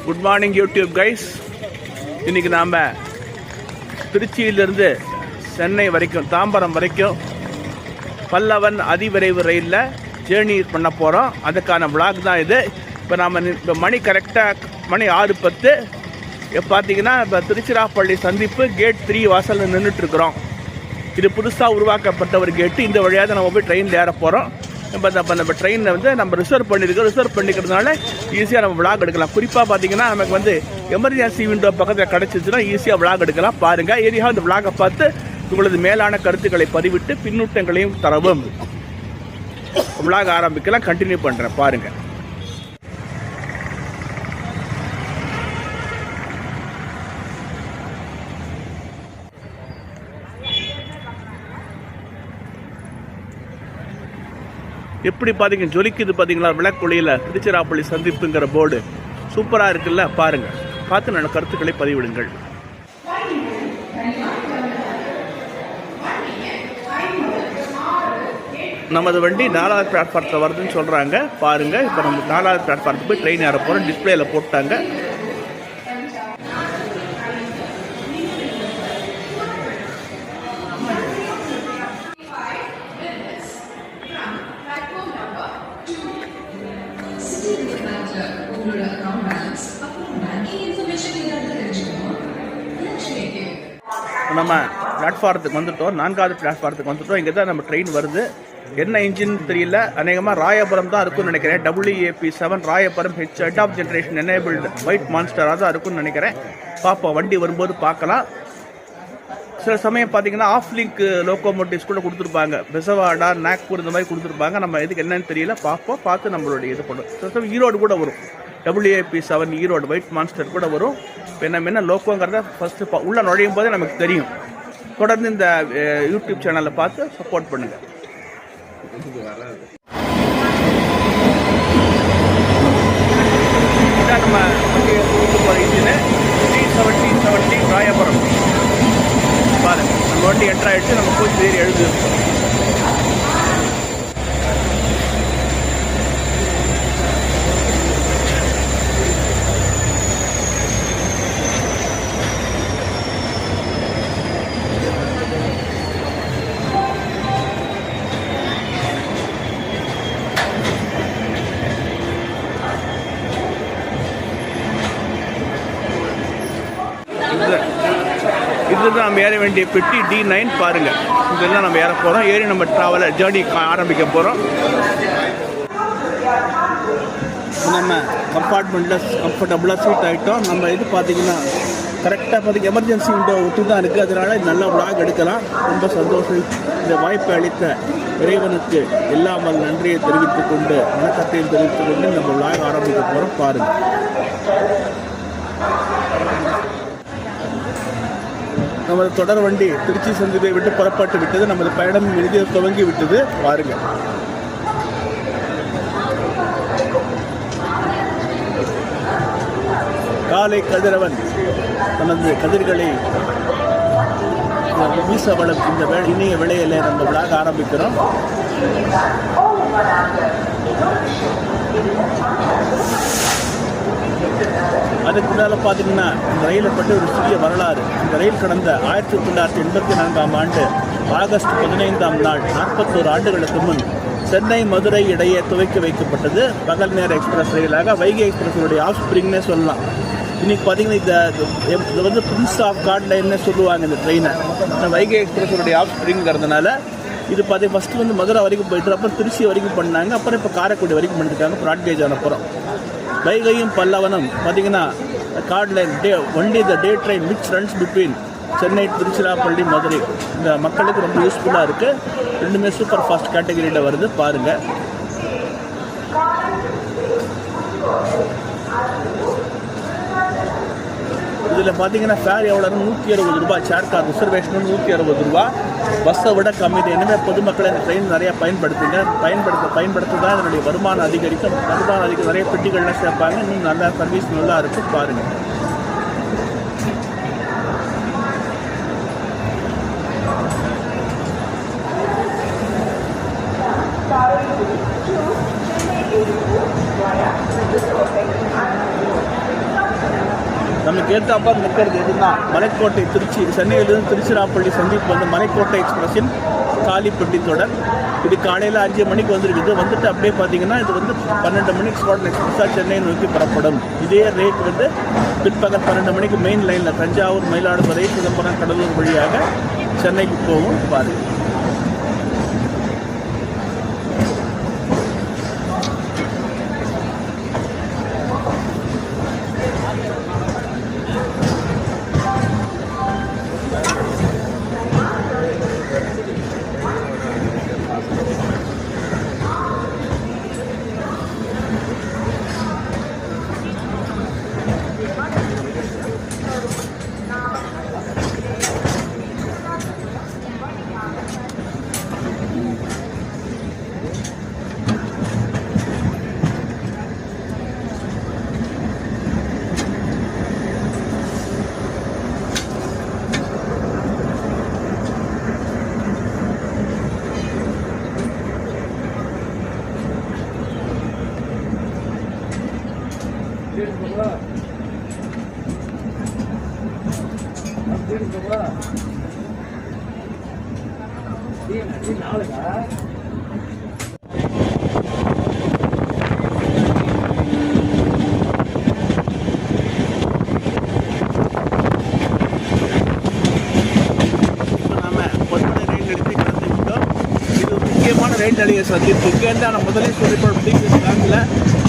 Good morning YouTube guys. இன்றைக்கி நாம் திருச்சியிலிருந்து சென்னை வரைக்கும் தாம்பரம் வரைக்கும் பல்லவன் அதிவிரைவு ரயிலில் ஜேர்னி பண்ண போகிறோம். அதுக்கான விளாக் தான் இது. இப்போ மணி கரெக்டாக மணி 6:10. இப்போ பார்த்தீங்கன்னா இப்போ திருச்சிராப்பள்ளி சந்திப்பு கேட் 3 வாசலில் நின்றுட்டுருக்குறோம். இது புதுசாக உருவாக்கப்பட்ட ஒரு கேட்டு. இந்த வழியாக தான் நம்ம போய் ட்ரெயினில் ஏற போகிறோம். நம்ம ட்ரெயினில் வந்து நம்ம ரிசர்வ் பண்ணிக்கிறதுனால ஈஸியாக நம்ம விளாக் எடுக்கலாம். குறிப்பாக பார்த்தீங்கன்னா நமக்கு எமர்ஜென்சி விண்டோ பக்கத்தில் கிடச்சிச்சுன்னா ஈஸியாக விளாக் எடுக்கலாம். பாருங்கள், ஏரியா இந்த விளாகை பார்த்து உங்களது மேலான கருத்துக்களை பதிவிட்டு பின்னூட்டங்களையும் தரவும். விளாக் ஆரம்பிக்கலாம். கண்டினியூ பண்ணுறேன், பாருங்கள். எப்படி பார்த்தீங்க, ஜொலிக்குது பார்த்தீங்களா விளக்கொளியில் திருச்சிராப்பள்ளி சந்திப்புங்கிற போர்டு. சூப்பராக இருக்குல்ல, பாருங்கள். பார்த்து நல்ல கருத்துக்களை பதிவிடுங்கள். நமது வண்டி 4வது பிளாட்ஃபார்த்தில் வருதுன்னு சொல்கிறாங்க. பாருங்கள், இப்போ நம்ம 4வது பிளாட்ஃபார்த்துக்கு போய் ட்ரெயின் ஏற போகிறோம். டிஸ்பிளேயில் போட்டாங்க. நம்ம பிளாட்ஃபாரத்துக்கு வந்துட்டோம். 4வது பிளாட்ஃபாரத்துக்கு வந்துட்டோம். இங்கே தான் நம்ம ட்ரெயின் வருது. என்ன இன்ஜின் தெரியல. அநேகமாக ராயபுரம் தான் இருக்கும்னு நினைக்கிறேன். WAP7 Royapuram head of generation enabled white மான்ஸ்டராக தான் இருக்கும்னு நினைக்கிறேன். பார்ப்போம், வண்டி வரும்போது பார்க்கலாம். சில சமயம் பார்த்தீங்கன்னா ஆஃப் லிங்க் லோக்கோமோட்டிவ்ஸ் கூட கொடுத்துருப்பாங்க. பெசவாடா, நாக்பூர் இந்த மாதிரி கொடுத்துருப்பாங்க. நம்ம இதுக்கு என்னன்னு தெரியல. பார்ப்போம், பார்த்து நம்மளுடைய இது பண்ணுவோம். சில சமயம் ஈரோடு கூட வரும். WAP7 ஈரோடு ஒயிட் மான்ஸ்டர் கூட வரும். என்ன லோக்கோங்கிறத ஃபஸ்ட்டு உள்ளே நுழையும் போதே நமக்கு தெரியும். தொடர்ந்து இந்த யூடியூப் சேனலை பார்த்து சப்போர்ட் பண்ணுங்கள். இதான் நம்ம வண்டியை கொடுத்து போகிற இன்ஜினு 370 ராயபுரம். பாருங்கள், நம்ம வண்டி என்ட்ரு ஆகிடுச்சு. நம்ம போய் தேடி எழுதிருக்கோம். இதுதான் நம்ம ஏற வேண்டிய பெட்டி D9. பாருங்கள், இதெல்லாம் நம்ம ஏற போகிறோம். ஏறி நம்ம ட்ராவலை ஜேர்னி ஆரம்பிக்க போகிறோம். நம்ம கம்ஃபர்டபுளாக சீட் ஆகிட்டோம். நம்ம இது பார்த்திங்கன்னா கரெக்டாக எமர்ஜென்சி விண்டோ விட்டு தான் இருக்குது. அதனால் நல்லா விளாக் எடுக்கலாம். ரொம்ப சந்தோஷம். இந்த வாய்ப்பை அளித்த இறைவனுக்கு எல்லாமல் நன்றியை தெரிவித்துக் கொண்டு, வணக்கத்தையும் தெரிவித்துக் கொண்டு நம்ம விளாக் ஆரம்பிக்க போகிறோம். பாருங்கள், நமது தொடர் வண்டி திருச்சி சந்திப்பை விட்டு புறப்பட்டு விட்டது. நமது பயணம் எளிதில் துவங்கி விட்டது. பாருங்கள், காலை கதிரவன் தனது கதிர்களை வீசவளம் இந்த இணைய விளையில நம்ம விளாக ஆரம்பிக்கிறோம். அதுக்கு மேலே பார்த்தீங்கன்னா இந்த ரயிலை பற்றி ஒரு சிறிய வரலாறு. இந்த ரயில் கடந்த 1984ஆம் ஆண்டு ஆகஸ்ட் 15ஆம் நாள் 41 ஆண்டுகளுக்கு முன் சென்னை மதுரை இடையே துவக்கி வைக்கப்பட்டது. பகல் நேர எக்ஸ்பிரஸ் ரயிலாக வைகை எக்ஸ்பிரஸுடைய ஆஃப் ஸ்ப்ரிங்னே சொல்லலாம். இன்றைக்கி பார்த்தீங்கன்னா இது பிரின்ஸ் ஆஃப் காட் லைன்னே சொல்லுவாங்க இந்த ட்ரெயினை. வைகை எக்ஸ்பிரஸுடைய ஆஃப் ஸ்ப்ரிங்கிறதுனால இது ஃபஸ்ட்டு மதுரை வரைக்கும் போயிட்டு, அப்புறம் திருச்சி வரைக்கும் பண்ணாங்க. அப்புறம் இப்போ காரைக்குடி வரைக்கும் பண்ணியிருக்காங்க. ப்ராட்கேஜ் அனுப்புகிறோம். வைகையும் பல்லவனும் பார்த்தீங்கன்னா card line only the day train which runs between Chennai, Tiruchirappalli, Madurai. இந்த மக்களுக்கு ரொம்ப யூஸ்ஃபுல்லாக இருக்குது. ரெண்டுமே சூப்பர் ஃபாஸ்ட் கேட்டகரியில் வருது. பாருங்கள், இதில் பார்த்தீங்கன்னா ஃபேர் எவ்வளோன்னு 160 ரூபா. சேர் கார் ரிசர்வேஷனும் 160 ரூபா. பஸ்ஸை விட கம்மி. இனிமேல் பொதுமக்களை இந்த ட்ரெயின் நிறையா பயன்படுத்துங்க. பயன்படுத்த தான் இதனுடைய வருமானம் அதிகரிக்கும். நிறைய பெட்டிகள்லாம் சேர்ப்பாங்க. இன்னும் நல்லா சர்வீஸ் நல்லா இருக்கும். பாருங்கள், நமக்கு ஏற்றாப்பா நிற்கிறது எதுனா மலைக்கோட்டை திருச்சி, சென்னையிலிருந்து திருச்சிராப்பள்ளி சந்திப்பு வந்து மலைக்கோட்டை எக்ஸ்பிரஸின் காலிப்பட்டி தொடர். இது காலையில் 5 மணிக்கு வந்துருக்குது. வந்துட்டு அப்படியே பார்த்தீங்கன்னா இது வந்து 12 மணிக்கு ஸ்பாட் எக்ஸ்பிரஸாக சென்னை நோக்கி புறப்படும். இதே ரேட் வந்து பிற்பகல் 12 மணிக்கு மெயின் லைனில் தஞ்சாவூர், மயிலாடுதுறை, சிதம்பரம், கடலூர் வழியாக சென்னைக்கு போகும். பாருங்கள். ரயில் நிலைய சந்திப்பு இங்கேருந்து நான் முதலே சொல்லிப்போம். பேங்கில்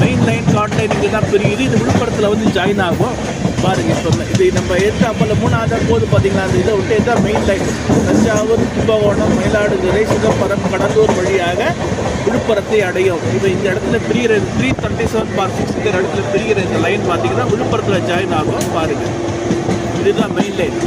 மெயின் லைன் கார்ட்லைன் இங்கே தான் பிரியுது. இது விழுப்புரத்தில் வந்து ஜாயின் ஆகும். பாருங்கள், இப்போ இது நம்ம எதிர்த்தாப்பில் 3ஆவது போது பார்த்தீங்கன்னா அந்த இதை விட்டு எதாவது மெயின் லைன் தஞ்சாவூர், கும்பகோணம், மயிலாடுதுறை, சிதம்பரம், கடலூர் வழியாக விழுப்புரத்தை அடையும். இப்போ இந்த இடத்துல பிரிகிற 337/6 இந்த இடத்துல பிரிகிற இந்த லைன் பார்த்தீங்கன்னா விழுப்புரத்தில் ஜாயின் ஆகும். பாருங்கள், இதுதான் மெயின் லைன்.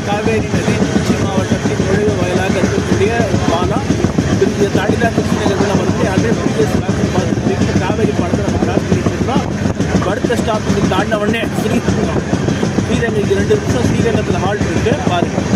காவேரி நதி திருச்சி மாவட்டத்தின் நுழைவு வாயிலாக இருக்கக்கூடிய பாலம். இதை தாண்டி தான் கிருஷ்ணகிரி நம்ம வந்து அதே ப்ரீவியஸ் பார்த்துட்டு காவேரி பாலத்தை நம்ம கிராஸ் பண்ணிட்டு இருக்கோம். அடுத்த ஸ்டாப்புக்கு தாண்டின உடனே ஸ்ரீரங்கைக்கு 2 நிமிஷம் ஸ்ரீரங்கத்தில் ஹால்ட் இருக்குது. பாருங்கள்.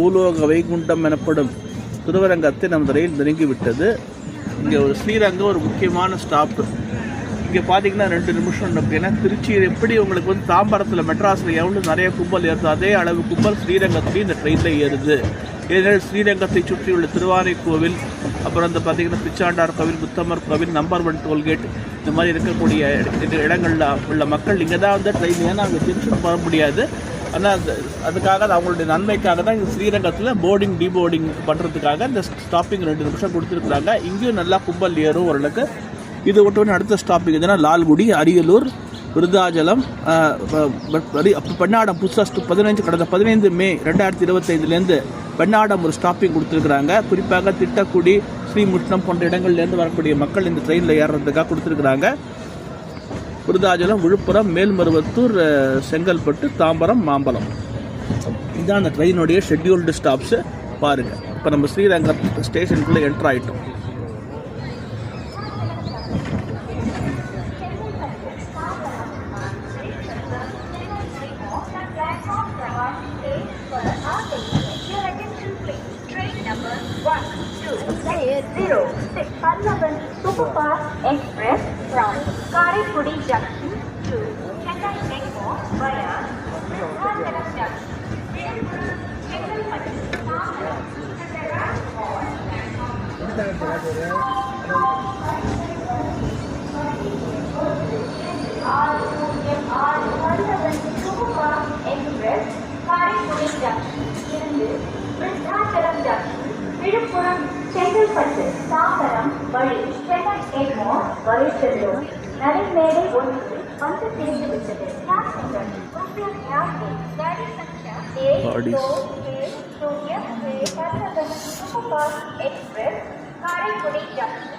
பூலோக வைகுண்டம் எனப்படும் திருவரங்கத்தை நமது ரயில் நெருங்கிவிட்டது. இங்கே ஒரு ஸ்ரீரங்கம் ஒரு முக்கியமான ஸ்டாப்பு. இங்கே பார்த்தீங்கன்னா 2 நிமிஷம் இருக்கு. ஏன்னா திருச்சியில் எப்படி உங்களுக்கு வந்து தாம்பரத்தில் மெட்ராஸில் எவ்வளோ நிறைய கும்பல் ஏறுது அதே அளவு கும்பல் ஸ்ரீரங்கத்துலேயும் இந்த ட்ரெயினில் ஏறுது. ஏனெனில் ஸ்ரீரங்கத்தை சுற்றியுள்ள திருவாரை கோவில், அப்புறம் வந்து பார்த்திங்கன்னா பிச்சாண்டார் கோவில், முத்தமர் கோவில், நம்பர் 1 டோல்கேட், இந்த மாதிரி இருக்கக்கூடிய இடங்களில் உள்ள மக்கள் இங்கே தான் வந்து ட்ரெயின், ஏன்னா அங்கே ஜங்ஷன் வர முடியாது. ஆனால் அதுக்காக அவங்களுடைய நன்மைக்காக தான் இந்த ஸ்ரீரங்கத்தில் போர்டிங் டிபோர்டிங் பண்ணுறதுக்காக இந்த ஸ்டாப்பிங் 2 நிமிஷம் கொடுத்துருக்குறாங்க. இங்கேயும் நல்லா கும்பல் ஏறும் ஓரளவுக்கு. இது ஒட்டுவன் அடுத்த ஸ்டாப்பிங் எதுனா லால்குடி, அரியலூர், விருதாச்சலம், பெண்ணாடம் புதுசாக 15 கடந்த 15 மே 2025 பெண்ணாடம் ஒரு ஸ்டாப்பிங் கொடுத்துருக்குறாங்க. குறிப்பாக திட்டக்குடி, ஸ்ரீமுஷ்ணம் போன்ற இடங்கள்லேருந்து வரக்கூடிய மக்கள் இந்த ட்ரெயினில் ஏறுறதுக்காக கொடுத்துருக்குறாங்க. விருதாச்சலம், விழுப்புரம், மேல்மருவத்தூர், செங்கல்பட்டு, தாம்பரம், மாம்பலம், இதுதான் அந்த ட்ரெயினுடைய ஷெட்யூல்டு ஸ்டாப்ஸு. பாருங்கள், இப்போ நம்ம ஸ்ரீரங்கம் ஸ்டேஷனுக்குள்ளே என்ட்ரு ஆகிட்டோம். Superfast Express from Karaikudi Junction to Chennai Egmore via Visakhapatnam Junction. Superfast Express Karaikudi Junction இருந்து விருத்தாச்சலம் ஜங்ஷன், விழுப்புரம், செங்கல்பட்டு, தாம்பரம் வழி சென்னை எக்மோர் வரை செல்லும் நடைமேடை ஒன்று வந்து திரும்பிவிட்டது. Express Karaikudi junction.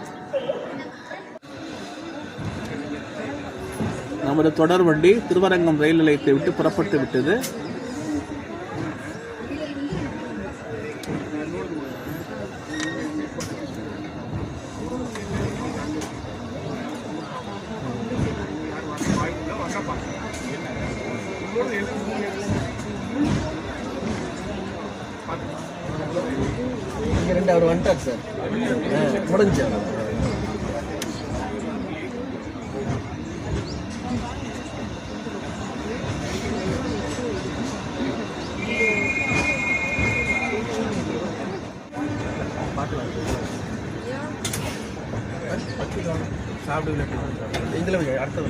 நமது தொடர் வண்டி திருவரங்கம் ரயில் நிலையத்தை விட்டு புறப்பட்டு விட்டது. இங்கே 2 அவர் வந்துட்டார் சார், முடிஞ்சு. சாப்பிடுங்க, இதில் அடுத்தது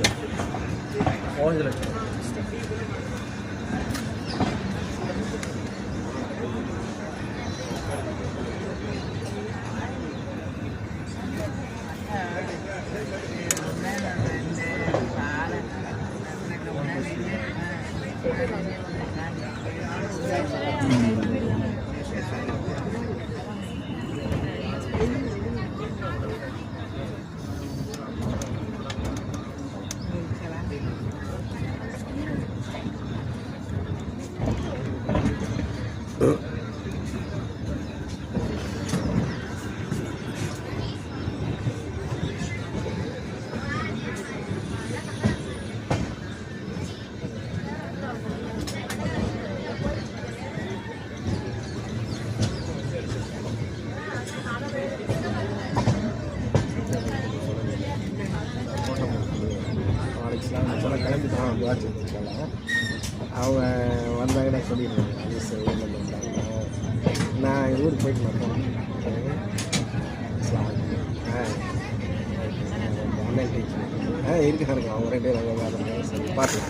ஓஞ்சில் கிளம்பிட்டான் வாட்ச் வச்சுருக்காங்க. அவங்க வந்தாங்கன்னா சொல்லிடுவாங்க. நான் ஊருக்கு போயிட்டு நான் போனேன். ஆன்லைன் டீச்சர் இருக்காங்க. அவங்க 2 பேரும் சரி பார்க்கலாம்.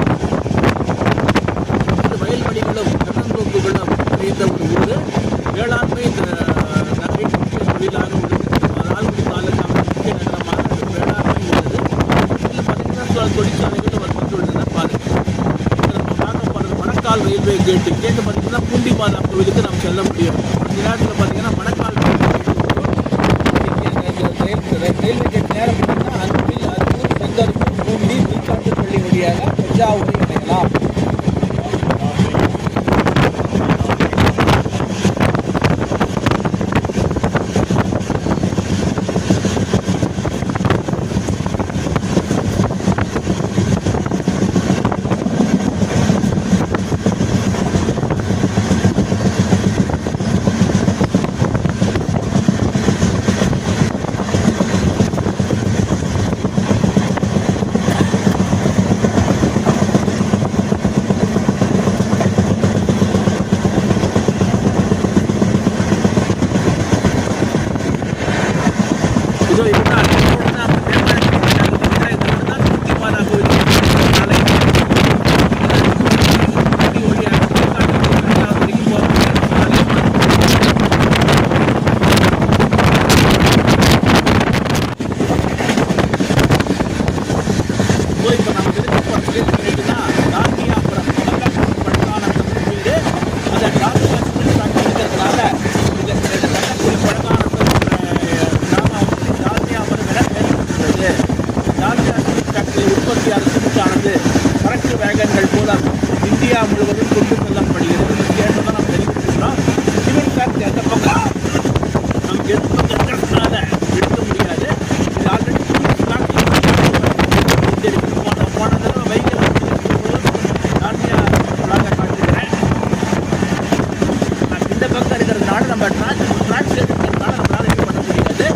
ரயில்வே கேட்டு பார்த்தீங்கன்னா பூண்டி மாதா கோவிலுக்கு நாம் செல்ல முடியும். அந்த நேரத்தில் பார்த்தீங்கன்னா மணக்கால் ரயில்வே கேட் நேரம் பார்த்தீங்கன்னா அன்பில் அருகூர் செங்கரும்பூர் பூண்டி விழுக்காட்டுப்பள்ளி வழியாக தஞ்சாவூரை அடையலாம். இதோ இதுதான் பூண்டி மாதா கோவில் சாலை. பூண்டி வழியாக தஞ்சாவூருக்கு போகக்கூடிய சாலை. இப்போ நம்ம தெரிஞ்சுன்னா காந்தியாபுரம் பழங்கானந்தம் வீடு அந்த டாக்டர் இருக்கிறதுனால இந்த பழங்கானந்தம் உற்பத்தியாளர் சிமெண்டானது சரக்கு வேகன்கள் மூலம் இந்தியா முழுவதும் கொண்டு செல்லப்படுகிறது. கேட்டதான் நம்ம தெரிவிக்கிறோம். சிமெண்ட் ஃபேக்டரி அந்த பக்கம் நமக்கு எடுக்கிறதுனால எடுக்க முடியாது. இது ஆல்ரெடி போன தடவை வைகல் காட்டுகிறேன். இந்த பக்கம் இருக்கிறதுனால நம்ம டிரான்ஸ் இருக்கிறதுனால நம்மளால இது பண்ண முடியாது.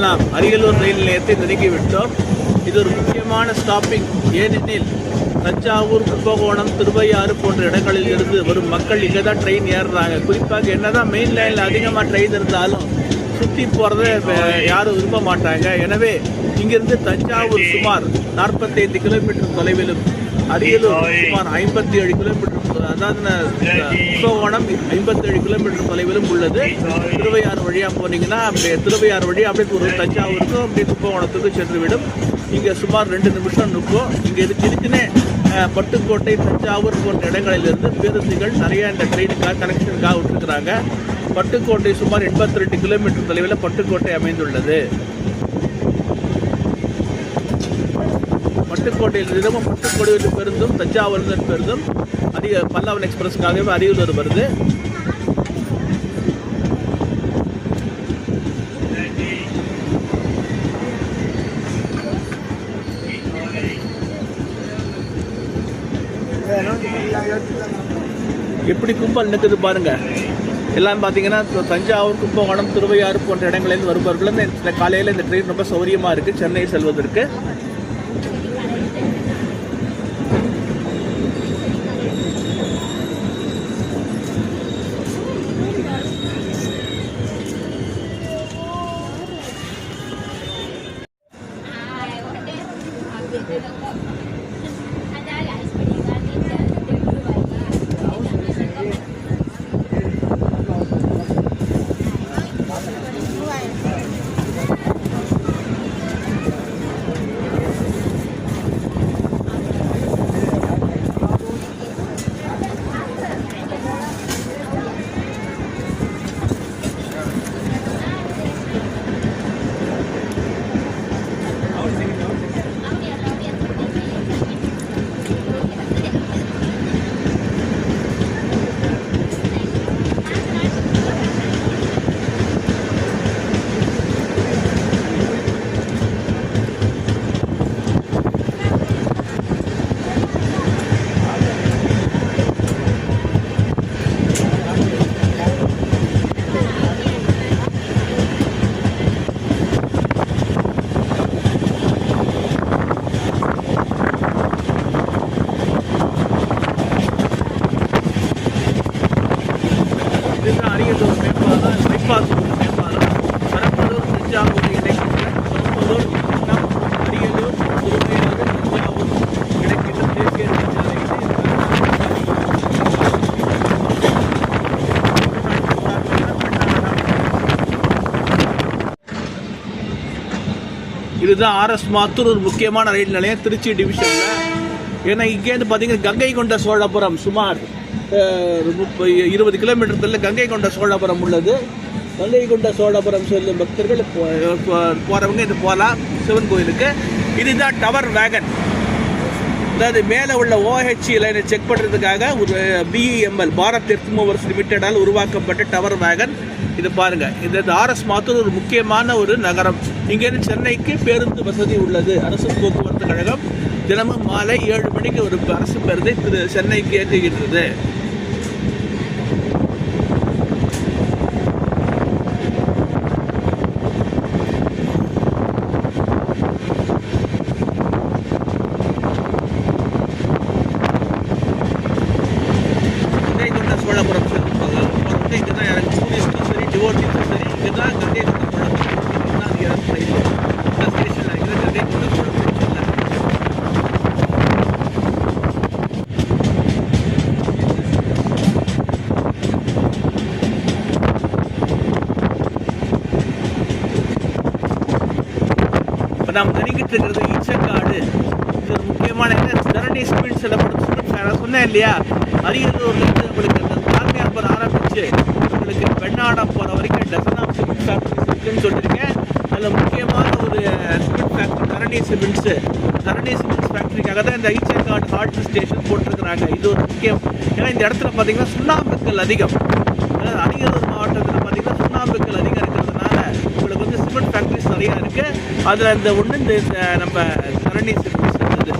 நாம் அரியலூர் ரயில் நிலையத்தை நெருங்கிவிட்டோம். இது ஒரு முக்கியமான ஸ்டாப்பிங். ஏனெனில் தஞ்சாவூர், கும்பகோணம், திருவையாறு போன்ற இடங்களில் இருந்து வரும் மக்கள் இங்கே தான் ட்ரெயின் ஏறுறாங்க. குறிப்பாக என்னதான் மெயின் லைனில் அதிகமாக ட்ரெயின் இருந்தாலும் சுற்றி போகிறத யாரும் விரும்ப மாட்டாங்க. எனவே இங்கிருந்து தஞ்சாவூர் சுமார் 45 கிலோமீட்டர் தொலைவிலும், அரியலூர் சுமார் 57 கிலோமீட்டர், அதாவது கும்பகோணம் 57 கிலோமீட்டர் தொலைவிலும் உள்ளது. திருவையாறு வழியாக போனீங்கன்னா அப்படியே திருவையாறு வழியாக அப்படியே ஒரு தஞ்சாவூருக்கும் அப்படியே கும்பகோணத்துக்கும் சென்றுவிடும். இங்கே சுமார் 2 நிமிஷம் நிற்கும். இங்கே இருக்குன்னே பட்டுக்கோட்டை, தஞ்சாவூர் போன்ற இடங்களிலிருந்து பேருந்துகள் நிறைய இந்த ட்ரெயினுக்காக கனெக்ஷனுக்காக விட்டுருக்குறாங்க. பட்டுக்கோட்டை சுமார் 82 கிலோமீட்டர் தொலைவில் பட்டுக்கோட்டை அமைந்துள்ளது. பட்டுக்கோட்டையில் தினமும் பட்டுக்கோட்டை பேருந்தும் தஞ்சாவூர் பேருந்தும் பல்லவன் எக்ஸ்பிரஸ்க்காகவே அரியலூர் வருது. எப்படி கும்பல் நிற்குது பாருங்க. எல்லாம் பார்த்தீங்கன்னா தஞ்சாவூர், கும்பகோணம், திருவையாறு போன்ற இடங்களிலிருந்து வருபவர்கள் இந்த காலையில் இந்த ட்ரெயின் ரொம்ப சௌகரியமாக இருக்குது சென்னை செல்வதற்கு. அரியலூர் மேம்பாலம், பைபாஸ் மேம்பாலம், பெரம்பலூர், தஞ்சாவூர் இடைக்கின்ற பெரம்பலூர், அரியலூர், திருவையாறு, தஞ்சாவூர் இடைக்கின்ற தேசிய இதுதான் ஆர்எஸ் மாத்தூர் ஒரு முக்கியமான ரயில் நிலையம் திருச்சி டிவிஷன்ல. ஏன்னா இங்கேருந்து பார்த்தீங்கன்னா கங்கை கொண்ட சோழபுரம் சுமார் 20 கிலோமீட்டர் கங்கை கொண்ட சோழபுரம் உள்ளது. கங்கை கொண்ட சோழபுரம் செல்லும் பக்தர்கள் போகிறவங்க இது போகலாம் சிவன் கோயிலுக்கு. இதுதான் டவர் வேகன். அதாவது மேலே உள்ள OHE லைனை செக் பண்ணுறதுக்காக ஒரு BEML பாரத் எர்த் மூவர்ஸ் லிமிட்டடால் உருவாக்கப்பட்ட டவர் வேகன். இது பாருங்கள், இது ஆர்எஸ் மாத்தூர் ஒரு முக்கியமான ஒரு நகரம். இங்கேருந்து சென்னைக்கு பேருந்து வசதி உள்ளது. அரசு போக்குவரத்து கழகம் தினமும் மாலை 7 மணிக்கு ஒரு அரசு பேருந்தை சென்னைக்கு இயக்குகின்றது. சோழபுரம் போகிறவங்க இங்கே தான் எனக்கு டூரிஸ்ட்டும் சரி, டிவோட்டிஸும் சரி, இங்கே தான் கங்கை கொண்ட சோழபுரம் தான் இந்த ஸ்டேஷனில் இருக்கிற கங்கை கொண்ட சோழபுரம். இப்போ நாம் நெருங்கிட்டு இருக்கிறது ஈச்சக்காடு. இது ஒரு முக்கியமான தரணி ஸ்பீட் சொல்லப்படுது. சொன்னேன் இல்லையா, அரியலூர்லேருந்து உங்களுக்கு அந்த தாழ்மையாப்பர் ஆரம்பித்து உங்களுக்கு பெண்ணாடம் போகிற வரைக்கும் டசன் ஆஃப் சிமெண்ட் ஃபேக்ட்ரிஸ் இருக்குன்னு சொல்லியிருக்கேன். அதில் முக்கியமான ஒரு சிமெண்ட் ஃபேக்ட்ரி தரணி சிமெண்ட்ஸு. தரணி சிமெண்ட்ஸ் ஃபேக்ட்ரிக்காக தான் இந்த ஈச்சக்காடு ஹால்ட் ஸ்டேஷன் போட்டிருக்கிறாங்க. இது ஒரு முக்கியம். ஏன்னா இந்த இடத்துல பார்த்தீங்கன்னா சுண்ணாம்புக்கள் அதிகம். அதாவது அரியலூர் மாவட்டத்தில் பார்த்தீங்கன்னா சுண்ணாம்புக்கள் அதிகம் இருக்கிறதுனால உங்களுக்கு வந்து சிமெண்ட் ஃபேக்ட்ரிஸ் நிறையா இருக்குது. அதில் இந்த ஒன்று இந்த நம்ம தரணி சிமெண்ட்ஸ் இருக்குது.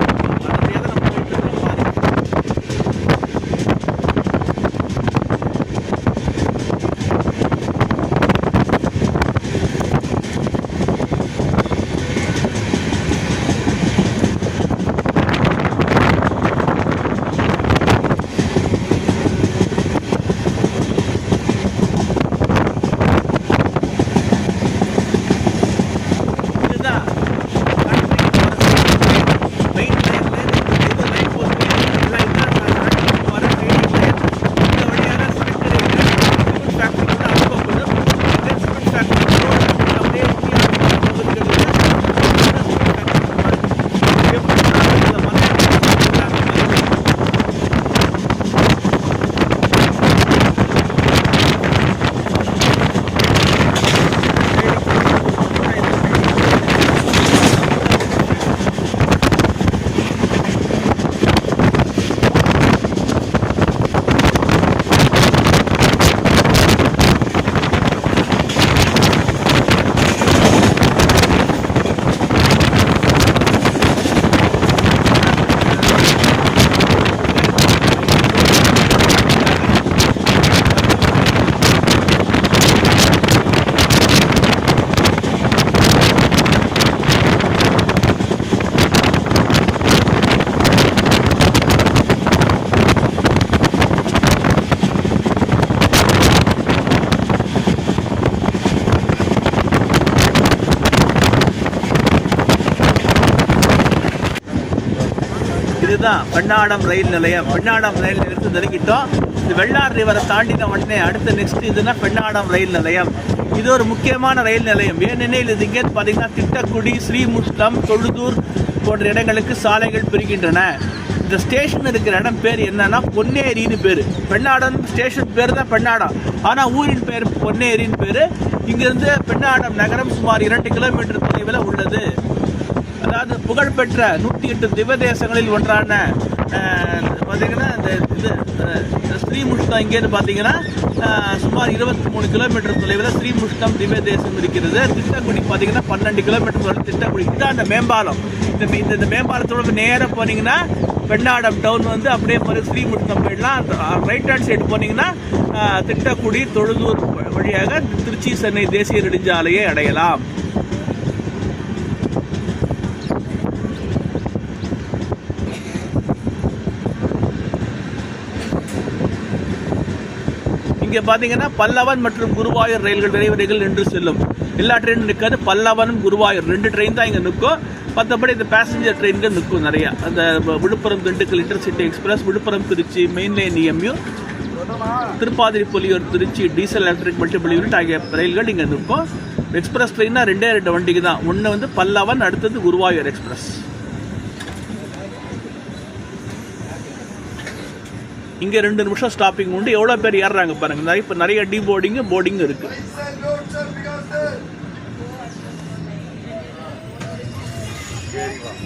இதுதான் பெண்ணாடம் ரயில் நிலையம். பெண்ணாடம் ரயில் நிலையத்தை நெருங்கிட்டோம். இது வெள்ளார் ரிவரை தாண்டின உடனே அடுத்த நெக்ஸ்ட் இதுனா பெண்ணாடம் ரயில் நிலையம். இது ஒரு முக்கியமான ரயில் நிலையம். ஏனெனில் இது இங்கே பார்த்தீங்கன்னா திட்டக்குடி, ஸ்ரீமுஷ்டம், தொழுதூர் போன்ற இடங்களுக்கு சாலைகள் பிரிக்கின்றன. இந்த ஸ்டேஷன் இருக்கிற இடம் பேர் என்னன்னா பொன்னேரின்னு பேர். பெண்ணாடம் ஸ்டேஷன் பேர் தான் பெண்ணாடம், ஆனால் ஊரின் பேர் பொன்னேரின்னு பேர். இங்கிருந்து பெண்ணாடம் நகரம் சுமார் 2 கிலோமீட்டர் தொலைவில் உள்ளது. அதாவது புகழ்பெற்ற 108 திவ்ய தேசங்களில் ஒன்றான பார்த்தீங்கன்னா இந்த ஸ்ரீமுஷ்டம் இங்கேருந்து பார்த்தீங்கன்னா சுமார் 23 கிலோமீட்டர் தொலைவில் ஸ்ரீமுஷ்டம் திவ்ய தேசம் இருக்கிறது. திட்டக்குடி பார்த்தீங்கன்னா 12 கிலோமீட்டர் தொலைவில் திட்டக்குடி. இதுதான் அந்த மேம்பாலம். இந்த மேம்பாலத்தோட நேராக போனீங்கன்னா பெண்ணாடம் டவுன் வந்து அப்படியே ஸ்ரீமுஷ்டம் போயிடலாம். ரைட் ஹேண்ட் சைடு போனீங்கன்னா திட்டக்குடி, தொழுதூர் வழியாக திருச்சி சென்னை தேசிய நெடுஞ்சாலையை அடையலாம். இங்கே பார்த்தீங்கன்னா பல்லவன் மற்றும் குருவாயூர் ரயில்கள் விரைவுரைகள் நின்று செல்லும். எல்லா ட்ரெயினும் நிற்காது. பல்லவனும் குருவாயூர் 2 ட்ரெயின் தான் இங்கே நிற்கும். மற்றபடி இந்த பேசஞ்சர் ட்ரெயின்கள் நிற்கும் நிறையா. அந்த Villupuram Dindigul intercity express, Villupuram Tiruchi main line EMU, Tiruppadiripuliyur Tiruchi diesel electric multiple unit ஆகிய ரயில்கள் இங்கே நிற்கும். எக்ஸ்பிரஸ் ட்ரெயின்னா 2 வண்டிக்கு தான். ஒன்று வந்து பல்லவன், அடுத்தது குருவாயூர் எக்ஸ்பிரஸ். இங்கே 2 நிமிஷம் ஸ்டாப்பிங் உண்டு. எவ்வளோ பேர் ஏறுறாங்க பாருங்க. இப்போ நிறைய போர்டிங் இருக்கு.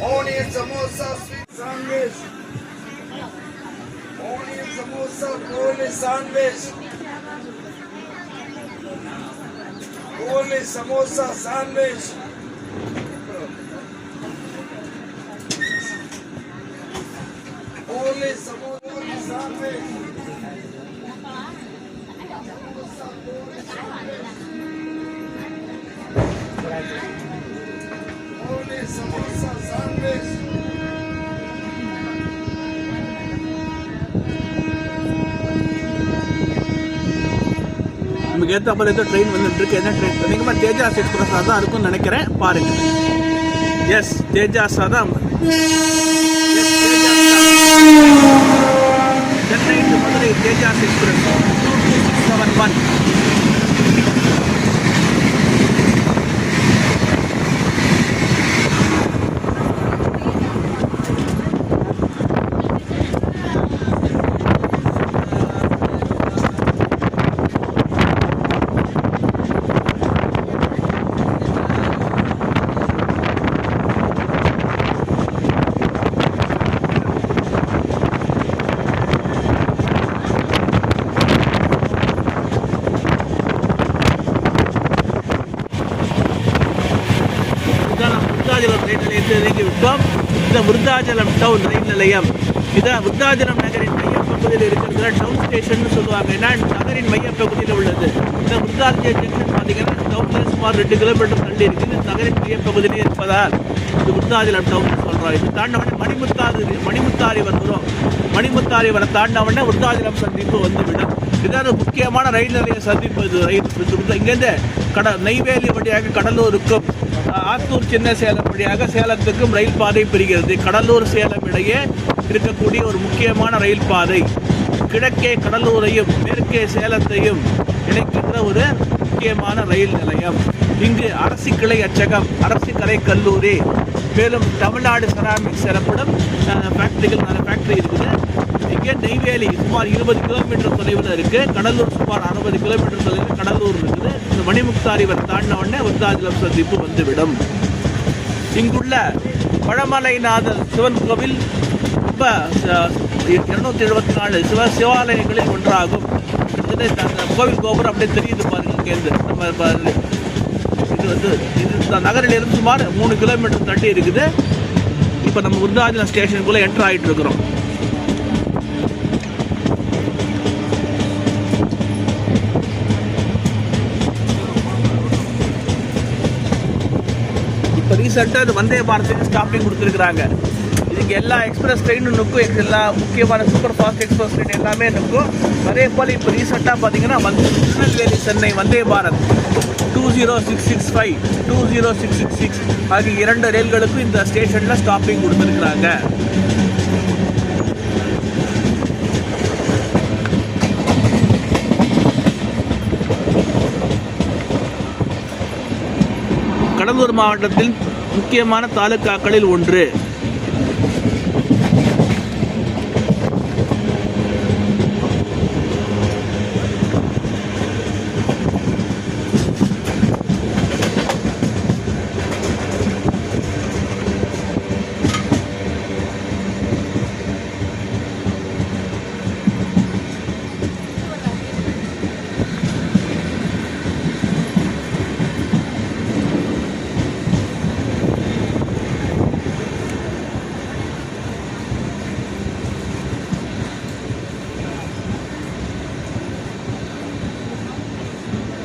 Onion samosa, sweet sandwich. Onion samosa, cold sandwich. Cold samosa sandwich. Cold samosa sandwich. Samosa sandwich. நமக்கு ஏற்றாப்புல ஏதோ ட்ரெயின் வந்துட்டு இருக்கு. என்ன ட்ரெயின் பார்த்தீங்கன்னா தேஜாஸ் எக்ஸ்பிரஸாக தான் இருக்கும்னு நினைக்கிறேன். பாருங்க. எஸ், தேஜாஸாக தான். Chennai to Madurai Tejas express 2271. இந்த விருத்தாச்சலம் டவுன் ரயில் நிலையம். இதான் விருத்தாச்சலம் நகரின் மையப்பகுதியில் இருக்கிறதுல டவுன் ஸ்டேஷன் சொல்லுவாங்க. ஏன்னா நகரின் மையப்பகுதியில் உள்ளது. இந்த விருத்தாச்சலம் ஜங்ஷன் பார்த்தீங்கன்னா டவுன்ல சுமார் 2 கிலோமீட்டர் தள்ளி இருக்குது. நகரின் மையப்பகுதியிலே இருப்பதால் இது விருத்தாச்சலம் டவுன் சொல்கிறோம். இது தாண்டவனே மணிமுத்தாரி வந்துடும். மணிமுத்தாரி வர தாண்டவனே விருத்தாச்சலம் சந்திப்பு வந்துவிடும். இதான் முக்கியமான ரயில் நிலைய சந்திப்பு. இது ரயில் இங்கேருந்து நெய்வேலி வழியாக கடலூருக்கும், ஆத்தூர் சின்ன சேலம் வழியாக சேலத்துக்கும் ரயில் பாதை பிரிகிறது. கடலூர் சேலம் இடையே இருக்கக்கூடிய ஒரு முக்கியமான ரயில் பாதை. கிழக்கே கடலூரையும் மேற்கே சேலத்தையும் இணைக்கின்ற ஒரு முக்கியமான ரயில் நிலையம். இங்கு அரசு கிளை அச்சகம், அரசு கலை கல்லூரி, மேலும் தமிழ்நாடு செராமிக்ஸ் எனப்படும் ஃபேக்டரி இருக்குது. இங்கே நெய்வேலி சுமார் 20 கிலோமீட்டர் தொலைவில் இருக்குது. கடலூர் சுமார் 60 கிலோமீட்டர் தொலைவில் கடலூர் இருக்குது. இந்த மணிமுக்தாரி தாண்டின உடனே விருத்தாச்சலம் சந்திப்பு வந்துவிடும். இங்குள்ள பழமலைநாதர் சிவன் கோவில் ரொம்ப 274 சிவாலயங்களில் ஒன்றாகும். அந்த கோவில் கோபுரம் அப்படியே தெரியுது பாருங்க. இங்கேருந்து நம்ம இது நகரிலிருந்து சுமார் 3 கிலோமீட்டர் தள்ளி இருக்குது. இப்போ நம்ம விருத்தாச்சலம் ஸ்டேஷனுக்குள்ளே என்டர் ஆகிட்டு இருக்கிறோம். இப்போ ரீசெண்டாக அது வந்தே பாரத்துக்கு ஸ்டாப்பிங் கொடுத்துருக்குறாங்க. இதுக்கு எல்லா எக்ஸ்பிரஸ் ட்ரெயினும் நிற்கும். எல்லா முக்கியமான சூப்பர் ஃபாஸ்ட் எக்ஸ்பிரஸ் ட்ரெயின் எல்லாமே நிற்கும். அதே போல் இப்போ ரீசெண்டாக பார்த்தீங்கன்னா திருநெல்வேலி சென்னை வந்தே பாரத் 20665, 20666 ஆகிய 2 ரயில்களுக்கும் இந்த ஸ்டேஷனில் ஸ்டாப்பிங் கொடுத்துருக்குறாங்க. பெரம்பலூர் மாவட்டத்தின் முக்கியமான தாலுகாக்களில் ஒன்று.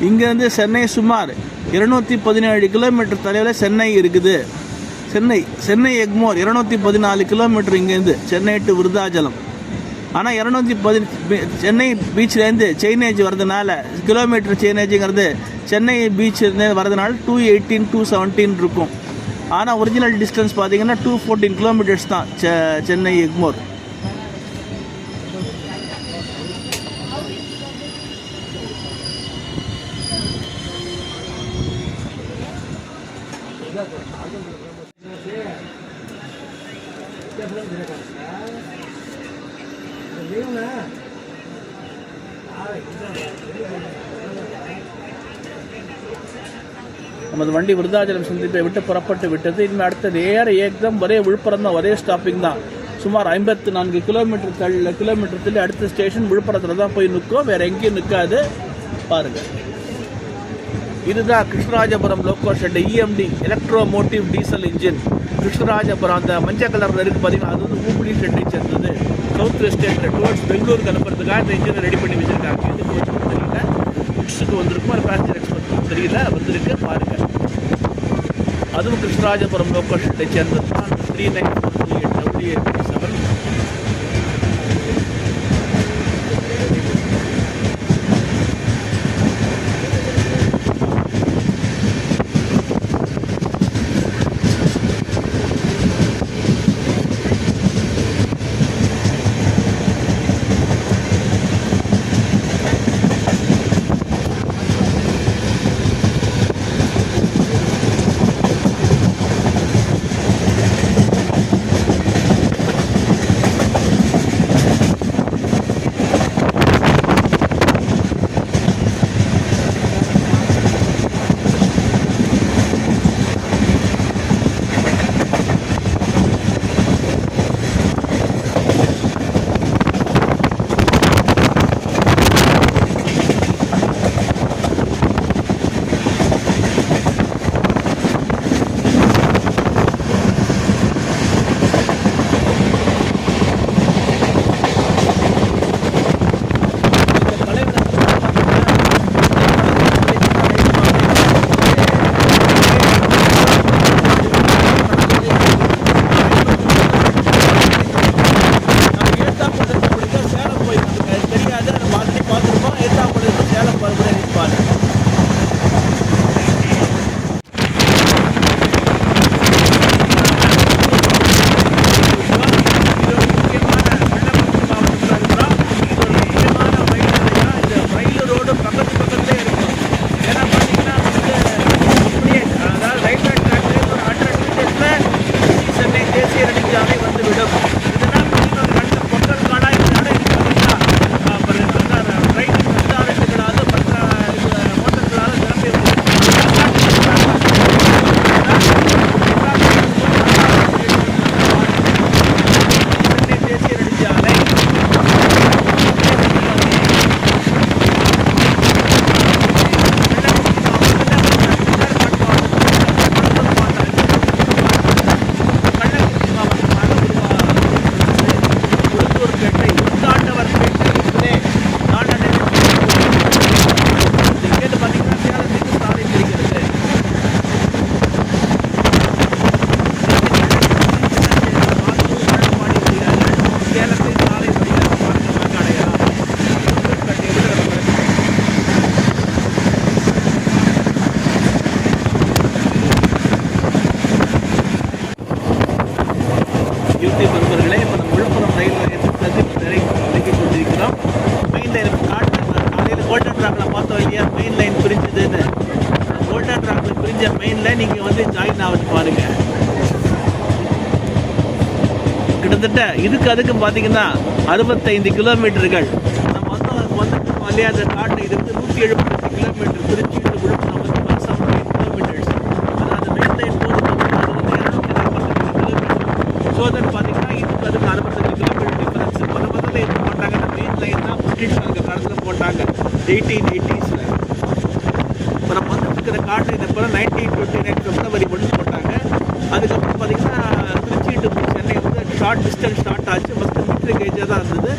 இங்கேருந்து சென்னை சுமார் 217 கிலோமீட்டர் தொலைவில் சென்னை இருக்குது. சென்னை எக்மோர் 214 கிலோமீட்டர் இங்கேருந்து சென்னை டு விருதாச்சலம். ஆனால் 210 சென்னை பீச்லேருந்து செயினேஜ் வரதுனால கிலோமீட்டர் செயினேஜுங்கிறது சென்னை பீச்சிலேருந்து வரதுனால 218 217 இருக்கும். ஆனால் ஒரிஜினல் டிஸ்டன்ஸ் பார்த்தீங்கன்னா 214 கிலோமீட்டர்ஸ் தான் சென்னை எக்மோர். நமது வண்டி விருதாச்சலம் சந்திப்பை விட்டு புறப்பட்டு விட்டது. இனிமேல் அடுத்தது ஏக்தம் ஒரே விழுப்புரம் தான், ஒரே ஸ்டாப்பிங் தான். சுமார் 54 கிலோமீட்டர் அடுத்த ஸ்டேஷன் விழுப்புரத்தில் தான் போய் நிற்கும், வேறு எங்கேயும் நிற்காது. பாருங்கள், இதுதான் Krishnarajapuram loco shed EMD electro motive diesel engine. Krishnarajapuram அந்த மஞ்சள் கலரில் இருக்குது பார்த்தீங்கன்னா, அது வந்து ஊப்பிலி ஷெட்டை சேர்ந்தது. சவுத் வெஸ்ட் டுவர்ட்ஸ் பெங்களூருக்கு அனுப்புறதுக்காக இந்த இன்ஜினை ரெடி பண்ணி வச்சுருக்காங்க. இது கோச்சுக்கு தெரியல, புக்ஸுக்கு வந்திருக்கும், ஒரு பேசஞ்சர் எக்ஸ்போர்ட் தெரியல, வந்திருக்கு பாருங்கள். அதுவும் கிருஷ்ணராஜபுரம் லோக்கோ ஷெட்டை சேர்ந்தது தான். 3948 நண்பர்களே, இப்போ நம்ம விழுப்புரம் ரயில் நிலையத்திற்கு விலகிக் கொண்டிருக்கிறோம். மெயின் லைன் காலையில் கோல்டன் ட்ராக்கில் பார்த்தோம் இல்லையா, மெயின் லைன் பிரிஞ்சதுன்னு. கோல்டன் ட்ராக்கில் பிரிஞ்ச மெயின் லைன் இங்கே வந்து கிட்டத்தட்ட அதுக்கு பார்த்தீங்கன்னா 65 கிலோமீட்டர்கள். நம்ம வந்துட்டு இல்லையா அந்த காட்டு இது வந்து 178 கிலோமீட்டர். திருச்சி டு விழுப்புரம் வந்து 178 கிலோமீட்டர்ஸ். அதாவது மெயின் லைன் போகிறது அது வந்து 240 கிலோமீட்டர். ஸோ தட் பார்த்தீங்கன்னா அதுக்கு 65 கிலோமீட்டர் டிஃபரன்ஸ். முதல்ல என்ன போட்டாங்க, அந்த மெயின் லைன் தான் பிரிட்டிஷ் அந்த காலத்தில் போட்டாங்க 1880s. இப்போ நம்ம வந்துட்டு இருக்கிற காட்டு இதை போல 1929 பிப்ரவரி 1 போட்டாங்க. அதுக்கப்புறம் பார்த்தீங்கன்னா திருச்சி டு சென்னை வந்து ஷார்ட் டிஸ்டன்ஸ் ஸ்டார்ட் ஆச்சு. ஃபஸ்ட்டு மீட்டர் கேஜாக தான் இருந்தது.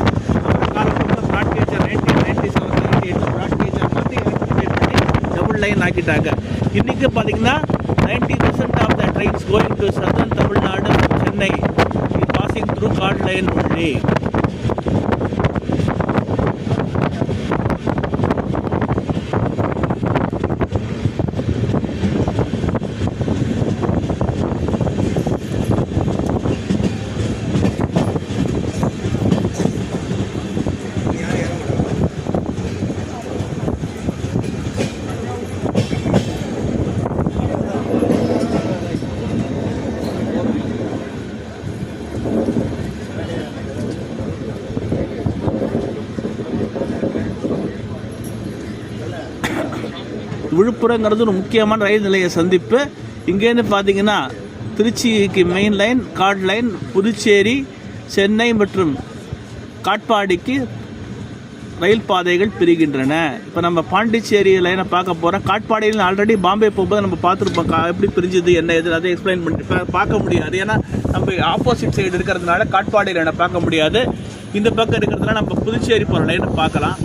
அப்புறம் காலப்போக்கில் ப்ராட் கேஜாக 1997 98 ப்ராட் கேஜாக மாற்றி எலக்ட்ரிஃபை பண்ணி டபுள் லைன் ஆக்கிட்டாங்க. இன்றைக்கி பார்த்தீங்கன்னா 90% of the trains going to southern Tamil Nadu Chennai passing through chord line only. விழுப்புரங்கிறது ஒரு முக்கியமான ரயில் நிலைய சந்திப்பு. இங்கேருந்து பார்த்தீங்கன்னா திருச்சிக்கு main line, chord line, Puducherry, Chennai மற்றும் காட்பாடிக்கு ரயில் பாதைகள் பிரிகின்றன. இப்போ நம்ம பாண்டிச்சேரி லைனை பார்க்க போகிறோம். காட்பாடியில் ஆல்ரெடி பாம்பே போகும்போது நம்ம பார்த்துருப்போம் எப்படி பிரிஞ்சுது என்ன எது அதை எக்ஸ்பிளைன் பண்ணிட்டு பார்க்க முடியாது. ஏன்னா நம்ம ஆப்போசிட் சைடு இருக்கிறதுனால காட்பாடி லைனை பார்க்க முடியாது. இந்த பக்கம் இருக்கிறதுனால நம்ம புதுச்சேரி போகிற லைனை பார்க்கலாம்.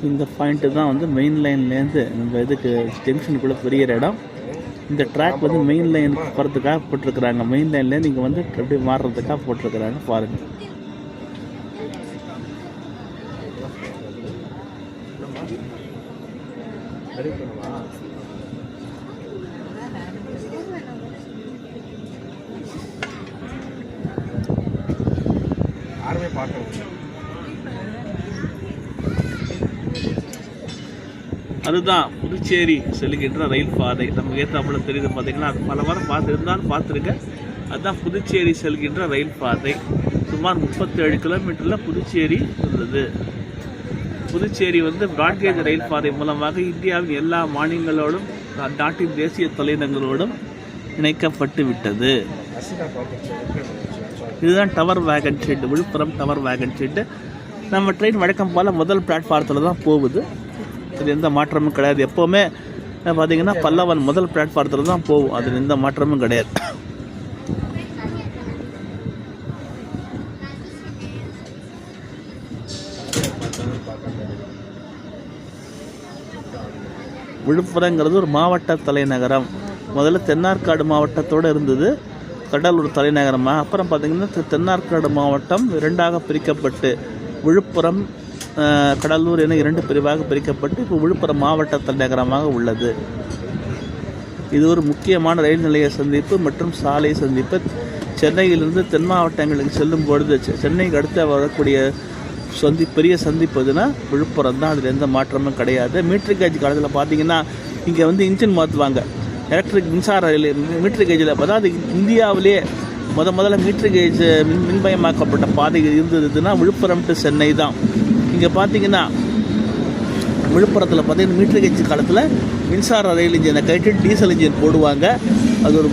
இந்த பாயிண்ட்டு தான் வந்து மெயின் லைன்லேருந்து நம்ம இதுக்கு ஜங்ஷனுக்குள்ளே பெரிய இடம். இந்த ட்ராக் வந்து மெயின் லைனுக்கு போகிறதுக்காக போட்டிருக்கிறாங்க. மெயின் லைன்லேருந்து இங்கே வந்து எப்படி மாறுறதுக்காக போட்டிருக்கிறாங்க பாருங்கள். அதுதான் புதுச்சேரி செல்கின்ற ரயில் பாதை. நமக்கு ஏற்றாப்புல தெரியுது பார்த்தீங்கன்னா, அது பல வாரம் பார்த்துருக்கேன். அதுதான் புதுச்சேரி செல்கின்ற ரயில் பாதை. சுமார் 37 கிலோமீட்டரில் புதுச்சேரி உள்ளது. புதுச்சேரி வந்து பிராட்கேஜ் ரயில் பாதை மூலமாக இந்தியாவின் எல்லா மாநிலங்களோடும் நாட்டின் தேசிய தலைநகரோடும் இணைக்கப்பட்டு விட்டது. இதுதான் டவர் வேகன் ஷெட், விழுப்புரம் டவர் வேகன் ஷெட்டு. நம்ம ட்ரெயின் வழக்கம் போல் முதல் பிளாட்ஃபாரத்தில் தான் போகுது. அது எந்த மாற்றமும் கிடையாது. எப்போவுமே பார்த்தீங்கன்னா பல்லவன் முதல் பிளாட்ஃபாரத்தில் தான் போகும். அதில் எந்த மாற்றமும் கிடையாது. விழுப்புரங்கிறது ஒரு மாவட்ட தலைநகரம். முதல்ல தென்னார்காடு மாவட்டத்தோடு இருந்தது, கடலூர் தலைநகரமாக. அப்புறம் பார்த்திங்கன்னா தென்னார்காடு மாவட்டம் 2ஆக பிரிக்கப்பட்டு விழுப்புரம், கடலூர் என 2 பிரிவாக பிரிக்கப்பட்டு இப்போ விழுப்புரம் மாவட்ட தலைநகரமாக உள்ளது. இது ஒரு முக்கியமான ரயில் நிலைய சந்திப்பு மற்றும் சாலை சந்திப்பு. சென்னையிலிருந்து தென் மாவட்டங்களுக்கு செல்லும் பொழுது சென்னைக்கு அடுத்து வரக்கூடிய பெரிய சந்திப்புதுன்னா விழுப்புரம் தான். அதில் எந்த மாற்றமும் கிடையாது. மீட்டர் கேஜ் காலத்தில் பார்த்தீங்கன்னா இங்கே வந்து இன்ஜின் மாற்றுவாங்க. எலக்ட்ரிக் மின்சார ரயில் மீட்டர் கேஜில் அதாவது இந்தியாவிலே முதல்ல மீட்டர் கேஜ் மின்மயமாக்கப்பட்ட பாதை இருந்ததுன்னா விழுப்புரம் டு சென்னை தான். இங்கே பார்த்தீங்கன்னா விழுப்புரத்தில் பார்த்தீங்கன்னா மீட்டர் கேஜ் காலத்தில் மின்சார ரயில் இன்ஜினை கழிட்டு டீசல் இன்ஜின் போடுவாங்க. அது ஒரு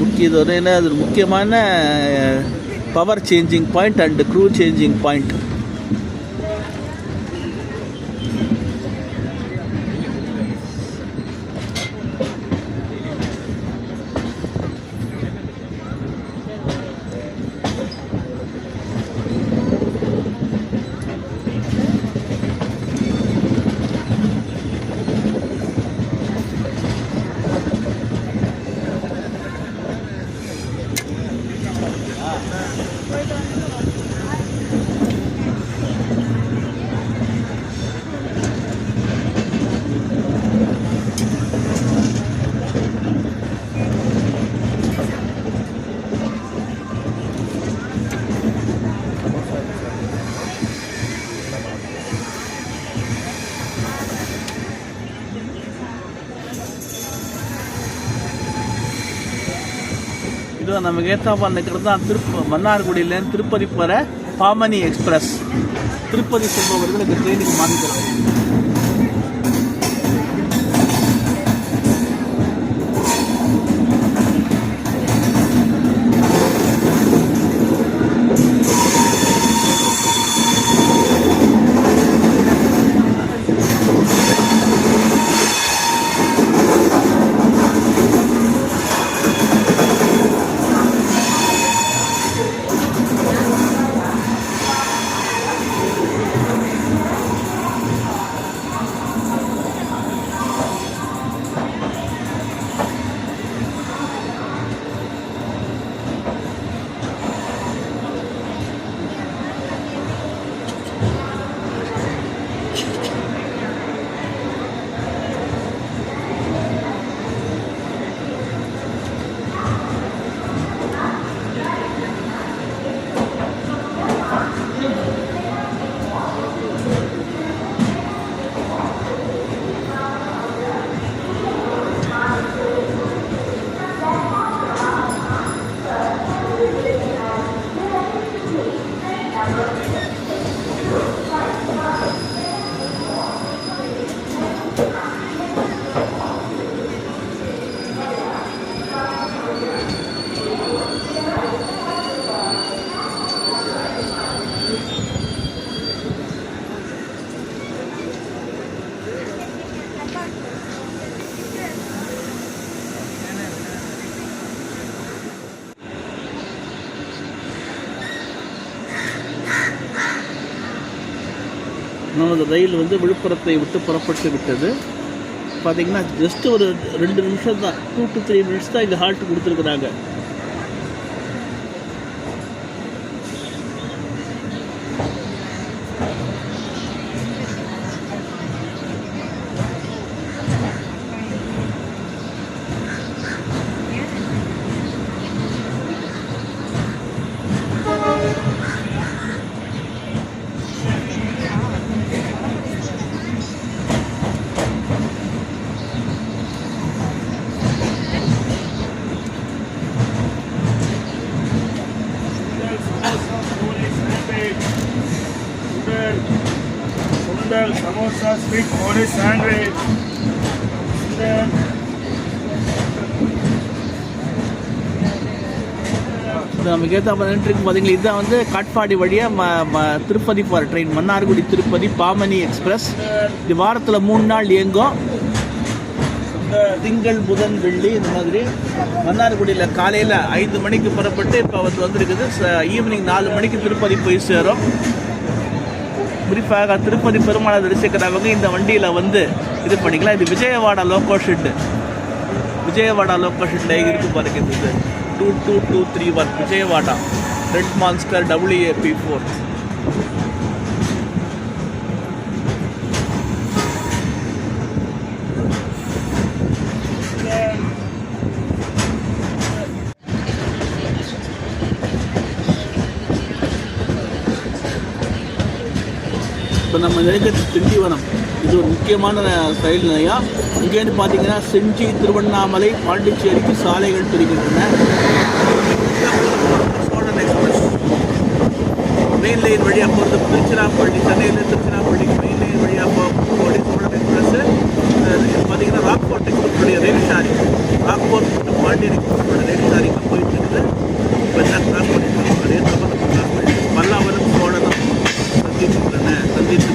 அது ஒரு முக்கியமான power changing point and crew changing point. இது நமக்கு ஏற்றாப்பா நிற்கிறது தான் மன்னார்குடியிலேருந்து திருப்பதி போகிற பாமனி எக்ஸ்பிரஸ். திருப்பதி செல்பவர்கள் இந்த ட்ரெயினுக்கு மாறிக்கிறாங்க. நமது ரயில் விழுப்புரத்தை விட்டு புறப்பட்டு விட்டது. பார்த்தீங்கன்னா ஜஸ்ட் ஒரு 2 நிமிஷம் தான், 2 to 3 மினிட்ஸ் தான் இங்கே ஹால்ட் கொடுத்துருக்குறாங்க. Samosa, sweet corn sandwich. நமக்கு ஏற்ற நின்றுருக்கு பார்த்தீங்களா, இதுதான் காட்பாடி வழியாக திருப்பதி போகிற ட்ரெயின், மன்னார்குடி திருப்பதி பாமனி எக்ஸ்பிரஸ். இது வாரத்தில் 3 நாள் இயங்கும். திங்கள் புதன் வெள்ளி இந்த மாதிரி. மன்னார்குடியில் காலையில் 5 மணிக்கு புறப்பட்டு இப்போ வந்துருக்குது. ஈவினிங் 4 மணிக்கு திருப்பதி போய் சேரும். குறிப்பாக திருப்பதி பெருமாளை தரிசிக்கிறவங்க இந்த வண்டியில் இது பண்ணிக்கலாம். இது Vijayawada loco shed. Vijayawada loco shuttle இருக்குது பாருங்க. இது 22231 விஜயவாடா ரெட் மான்ஸ்டர் WAP4. இப்போ நம்ம இருக்கிறது திண்டிவனம். இது ஒரு முக்கியமான ரயில் நிலையம். இங்கேருந்து பார்த்தீங்கன்னா செஞ்சி, திருவண்ணாமலை, பாண்டிச்சேரிக்கு சாலைகள் பிரிக்கின்றன. சோழன் எக்ஸ்பிரஸ் மெயின் லைன் வழியாக போகிறது. திருச்சிராப்பள்ளி, சென்னையில் திருச்சிராப்பள்ளிக்கு மெயின் லைன் வழியாக போகக்கூடிய சோழன் எக்ஸ்பிரஸ் எக்ஸ்பிரஸ் பார்த்தீங்கன்னா ராக்போர்ட் எக்ஸ்பிரஸுடைய ரயில் ஷாரி, ராக்போர்ட் மற்றும் பாண்டியன் எக்ஸ்பிரஸோட ரயில் ஷாரிக்கு போயிட்டு இருக்குது. இப்போ என்ன கிராஸ் பண்ணிட்டு அதே தவிர நம்ம கிராஸ் பண்ணிட்டு பல்லாவரம் சோழனும் சந்தித்து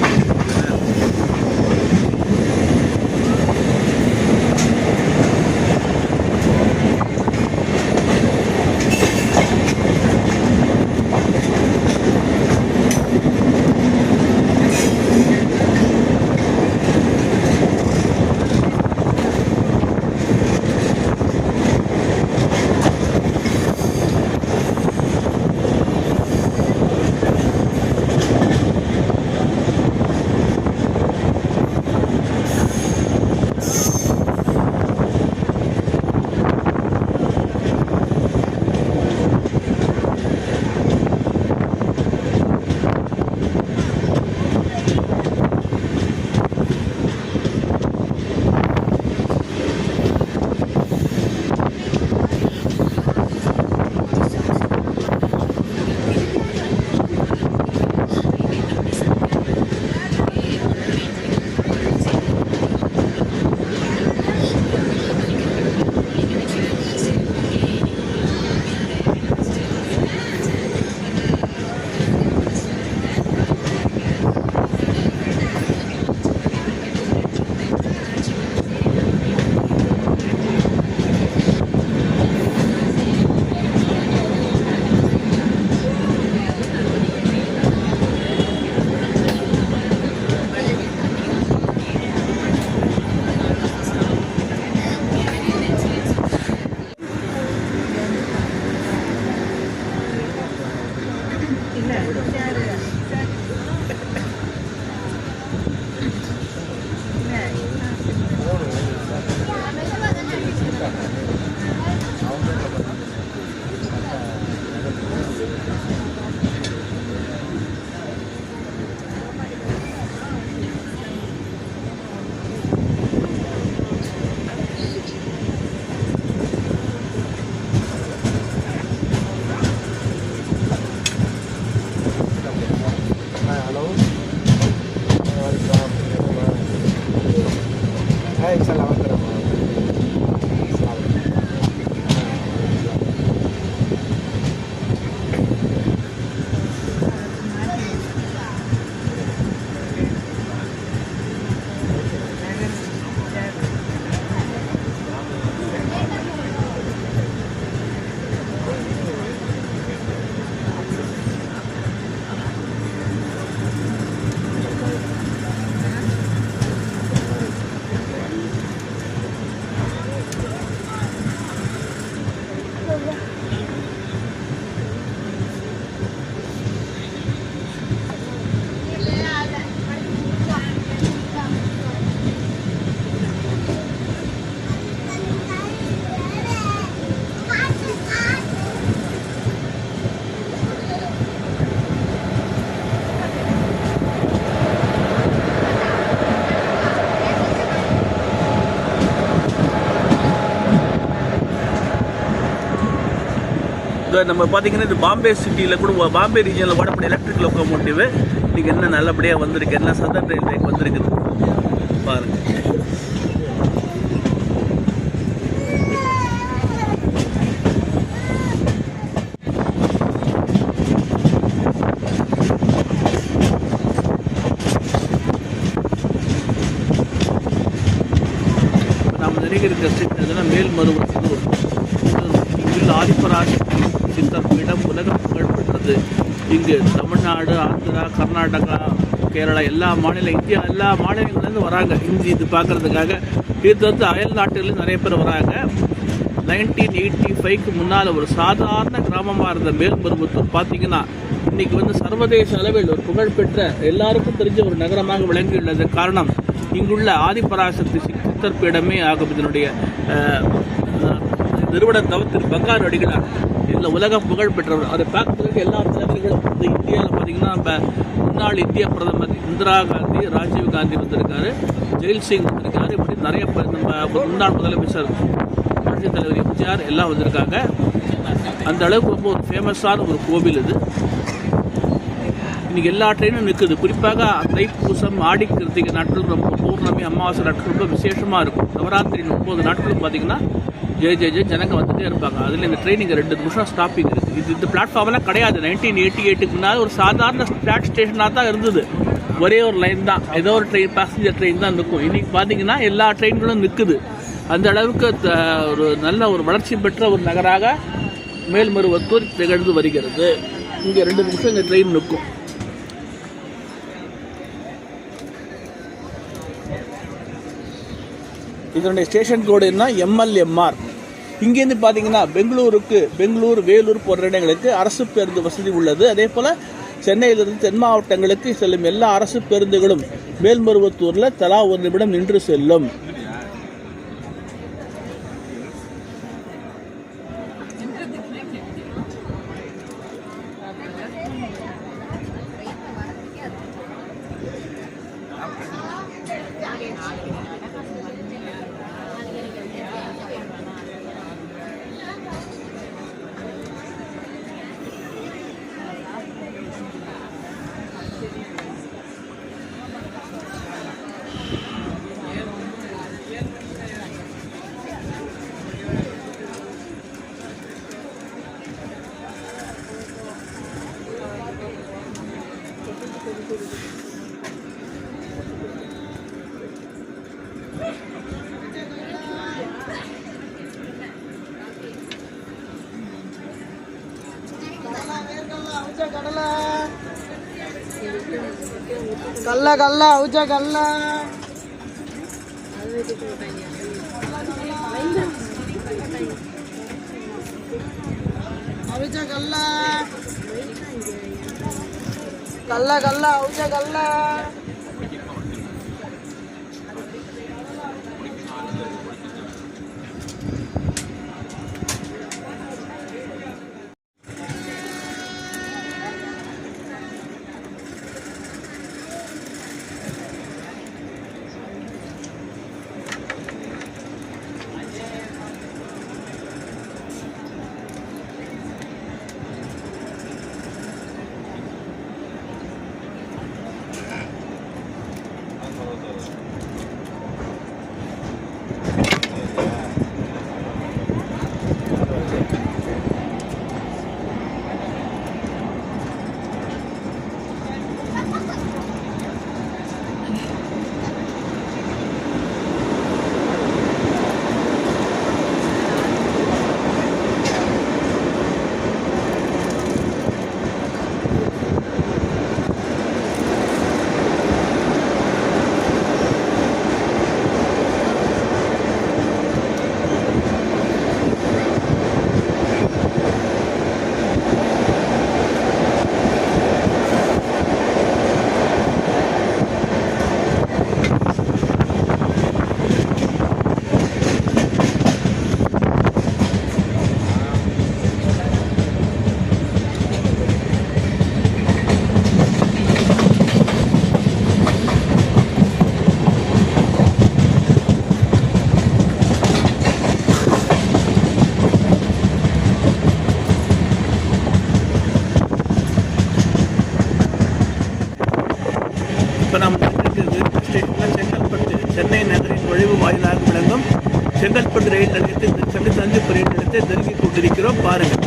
நம்ம பார்த்தீங்கன்னா இது பாம்பே சிட்டியில் கூட பாம்பே ரீஜனில் ஓடக்கூடிய எலக்ட்ரிக் லோக்கோமோட்டிவ் இன்றைக்கி என்ன நல்லபடியாக வந்திருக்கு, என்ன சதர்ன் ரயில்வேக்கு வந்திருக்குது பாருங்கள். நாம் நினைக்கிற ஸ்ட்ரீட் எதுனா மேல்மருவத்தூர். இங்குள்ள ஆதிபராசக்தி சித்தர் பீடம் உலக புகழ்பெற்றது. இங்கு தமிழ்நாடு, ஆந்திரா, கர்நாடகா, கேரளா எல்லா மாநிலம், இந்தியா எல்லா மாநிலங்கள்லேருந்து வராங்க இங்கே இது பார்க்குறதுக்காக. இது வந்து அயல் நாட்டுலேருந்து நிறைய பேர் வராங்க. 1985க்கு முன்னால் ஒரு சாதாரண கிராமமாக இருந்த மேல்மருவத்தூர் பார்த்தீங்கன்னா இன்றைக்கி வந்து சர்வதேச அளவில் ஒரு புகழ்பெற்ற எல்லாருக்கும் தெரிஞ்ச ஒரு நகரமாக விளங்கியுள்ளது. காரணம் இங்குள்ள ஆதிபராசக்தி சித்தர் பீடமே ஆகும். இதனுடைய நிறுவனர் திரு பங்காரு அடிகளார் இதில் உலக புகழ் பெற்றவர். அதை பார்க்கறதுக்கு எல்லா தலைவர்களும் இந்த இந்தியாவில் பார்த்தீங்கன்னா முன்னாள் இந்திய பிரதமர் இந்திரா காந்தி, ராஜீவ் காந்தி வந்திருக்காரு, ஜெயில் சிங் வந்திருக்காரு, இப்படி நிறைய நம்ம முன்னாள் முதலமைச்சர் புரட்சித் தலைவர் எம்ஜிஆர் எல்லாம் வந்திருக்காங்க. அந்த அளவுக்கு ரொம்ப ஒரு ஃபேமஸான ஒரு கோவில் இது. இன்றைக்கி எல்லா ட்ரெயினும் நிற்குது. குறிப்பாக தைப்பூசம், ஆடி கிருத்திகை நாட்கள், ரொம்ப பௌர்ணமி, அமாவாசை நாட்கள் ரொம்ப விசேஷமாக இருக்கும். நவராத்திரி 30 நாட்களும் பார்த்திங்கன்னா ஜெய ஜனங்க வந்துகிட்டே இருப்பாங்க. அதில் இந்த ட்ரெயின் இங்கே 2 நிமிஷம் ஸ்டாப்பிங் இருக்குது. இந்த பிளாட்ஃபார்ம்லாம் கிடையாது. 1988க்கு முன்னால் ஒரு சாதாரண ஃப்ளாட் ஸ்டேஷனாக தான் இருந்தது. ஒரே ஒரு லைன் தான், ஏதோ ஒரு ட்ரெயின், பேசஞ்சர் ட்ரெயின் தான் நிற்கும். இன்றைக்கி பார்த்திங்கன்னா எல்லா ட்ரெயின்களும் நிற்குது. அந்த அளவுக்கு ஒரு நல்ல ஒரு வளர்ச்சி பெற்ற ஒரு நகராக மேல்மருவத்தூர் திகழ்ந்து வருகிறது. இங்கே 2 நிமிஷம் இந்த ட்ரெயின் நிற்கும். இதனுடைய ஸ்டேஷன் கோடு என்ன? MLMR. இங்கேருந்து பார்த்தீங்கன்னா பெங்களூர், வேலூர் போன்ற இடங்களுக்கு அரசு பேருந்து வசதி உள்ளது. அதே போல் சென்னையிலிருந்து தென் மாவட்டங்களுக்கு செல்லும் எல்லா அரசு பேருந்துகளும் மேல்மருவத்தூரில் தலா 1 நிமிடம் நின்று செல்லும். கல்ல அவுச்ச கல்ல அவுச்ச கல்ல அவுச்ச கல்ல. இப்போ நாம் செங்கல்பட்டு, சென்னை நகரின் நுழைவு வாயிலாக விளங்கும் செங்கல்பட்டு ரயில் நிலையத்தை, சந்திப்பு ரயில் நிலையத்தை நெருங்கி கொண்டிருக்கிறோம். பாருங்கள்,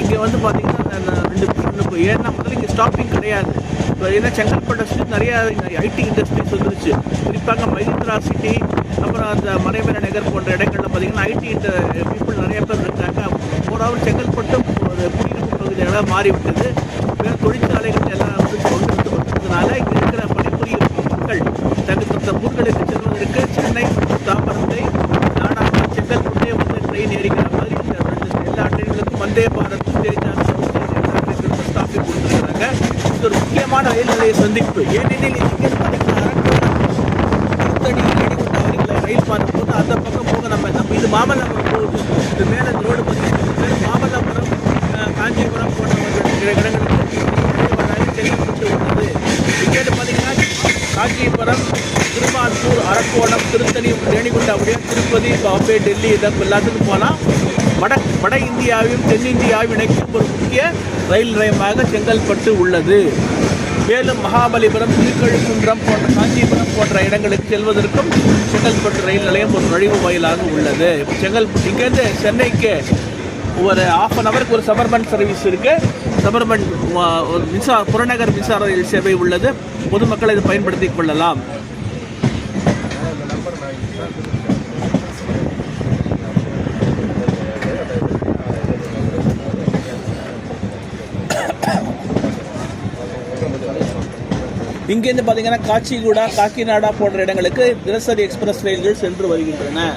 இங்கே வந்து பார்த்தீங்கன்னா 2 விஷயம். ஏன்னா முதல்ல இங்கே ஸ்டாப்பிங் கிடையாது. இப்போ ஏன்னா செங்கல்பட்டு சுற்றி நிறையா ஐடி இண்டஸ்ட்ரீஸ் வந்துருச்சு. குறிப்பாக மஹிந்திரா சிட்டி, அப்புறம் அந்த மறைமலை நகர் போன்ற இடங்களில் பார்த்தீங்கன்னா ஐடி பீப்புள் நிறைய பேர் இருக்காங்க. ஓரளவு செங்கல்பட்டு ஒரு குடியிருப்பு பகுதியாக மாறிவிட்டது. வேறு தொழிற்சாலைகள் எல்லாம் வந்ததுனால இங்கே இருக்கிற பணிபுரியும் மக்கள் தகுந்த ஊர்களுக்கு செல்வதற்கு சென்னை, தாம்பரத்தை, நாடாக செங்கல்பட்டே வந்து ட்ரெயின் ஏறிக்கிற மாதிரி எல்லா ட்ரெயின்களுக்கும் வந்தே பாரத், ஸ்டாப்பிங் கொடுத்துருக்காங்க. இது ஒரு முக்கியமான ரயில் நிலைய சந்திப்பு. ஏனெனில் இங்கே ரயில் பார்க்கும்போது அந்த பக்கம் போக நம்ம இது மாமல்லபுரம் போகுது. இது மேலே ரோடு பார்த்தீங்கன்னா மாமல்லபுரம், காஞ்சிபுரம் போன்ற இடங்களுக்கு செங்கல்பட்டு உள்ளது. இங்கே பார்த்தீங்கன்னா காஞ்சிபுரம், திருவாரூர் அரக்கோணம், திருத்தணி, ரேணிகுண்டா அப்படியே திருப்பதி, பாம்பே, டெல்லி எல்லாத்துக்கும் போகலாம். வட இந்தியாவையும் தென்னிந்தியாவையும் இணைக்கும் ஒரு முக்கிய ரயில் நிலையமாக செங்கல்பட்டு உள்ளது. மேலும் மகாபலிபுரம், திருக்கழுக்குன்றம் போன்ற காஞ்சிபுரம் போன்ற இடங்களுக்கு செல்வதற்கும் செங்கல்பட்டு ரயில் நிலையம் ஒரு நுழைவு வாயிலாக உள்ளது. செங்கல்பட்டு இங்கேருந்து சென்னைக்கு ஒரு ½ அன் ஹவருக்கு ஒரு சபர்பன் சர்வீஸ் இருக்குது. சபர்பன் புறநகர் மின்சார ரயில் சேவை உள்ளது. பொதுமக்கள் இதை பயன்படுத்திக் கொள்ளலாம். இங்கேருந்து பார்த்தீங்கன்னா காச்சிகுடா, காக்கிநாடா போன்ற இடங்களுக்கு தினசரி எக்ஸ்பிரஸ் ரயில்கள் சென்று வருகின்றன.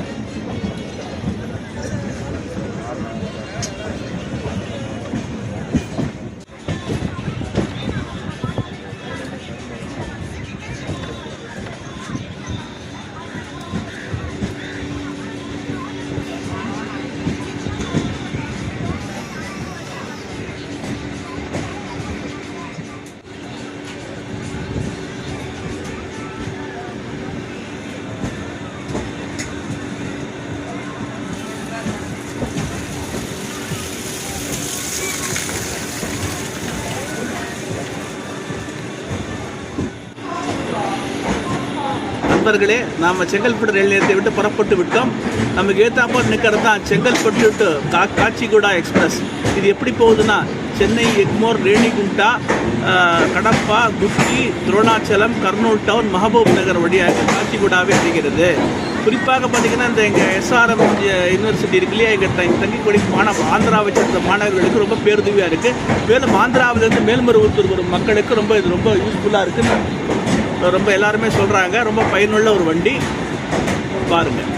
நண்பர்களே, நாம் செங்கல்பட்டு ரயில் நிலையத்தை விட்டு புறப்பட்டு விட்டோம். நமக்கு ஏத்தாப்போல் நிற்கிறது தான் செங்கல்பட்டு டு காச்சிகுடா எக்ஸ்பிரஸ். இது எப்படி போகுதுன்னா சென்னை, எக்மோர், ரேணிகுண்டா, கடப்பா, குக்கி, துரோணாச்சலம், கர்னூல் டவுன், மஹபூப் நகர் வழியாக காச்சிகுடாவே அடைகிறது. குறிப்பாக பார்த்தீங்கன்னா இந்த எங்கள் SRM யூனிவர்சிட்டி இருக்கு இல்லையா, எங்கள் தங்கிக்கூடிய ஆந்திராவை சேர்ந்த மாணவர்களுக்கு ரொம்ப பேருதவியாக இருக்குது. மேலும் ஆந்திராவிலேருந்து மேல்மருவத்தூர் வரும் மக்களுக்கு இது ரொம்ப யூஸ்ஃபுல்லாக இருக்குது. ரொம்ப எல்லாருமே சொல்கிறாங்க, ரொம்ப பயனுள்ள ஒரு வண்டி. பாருங்கள்.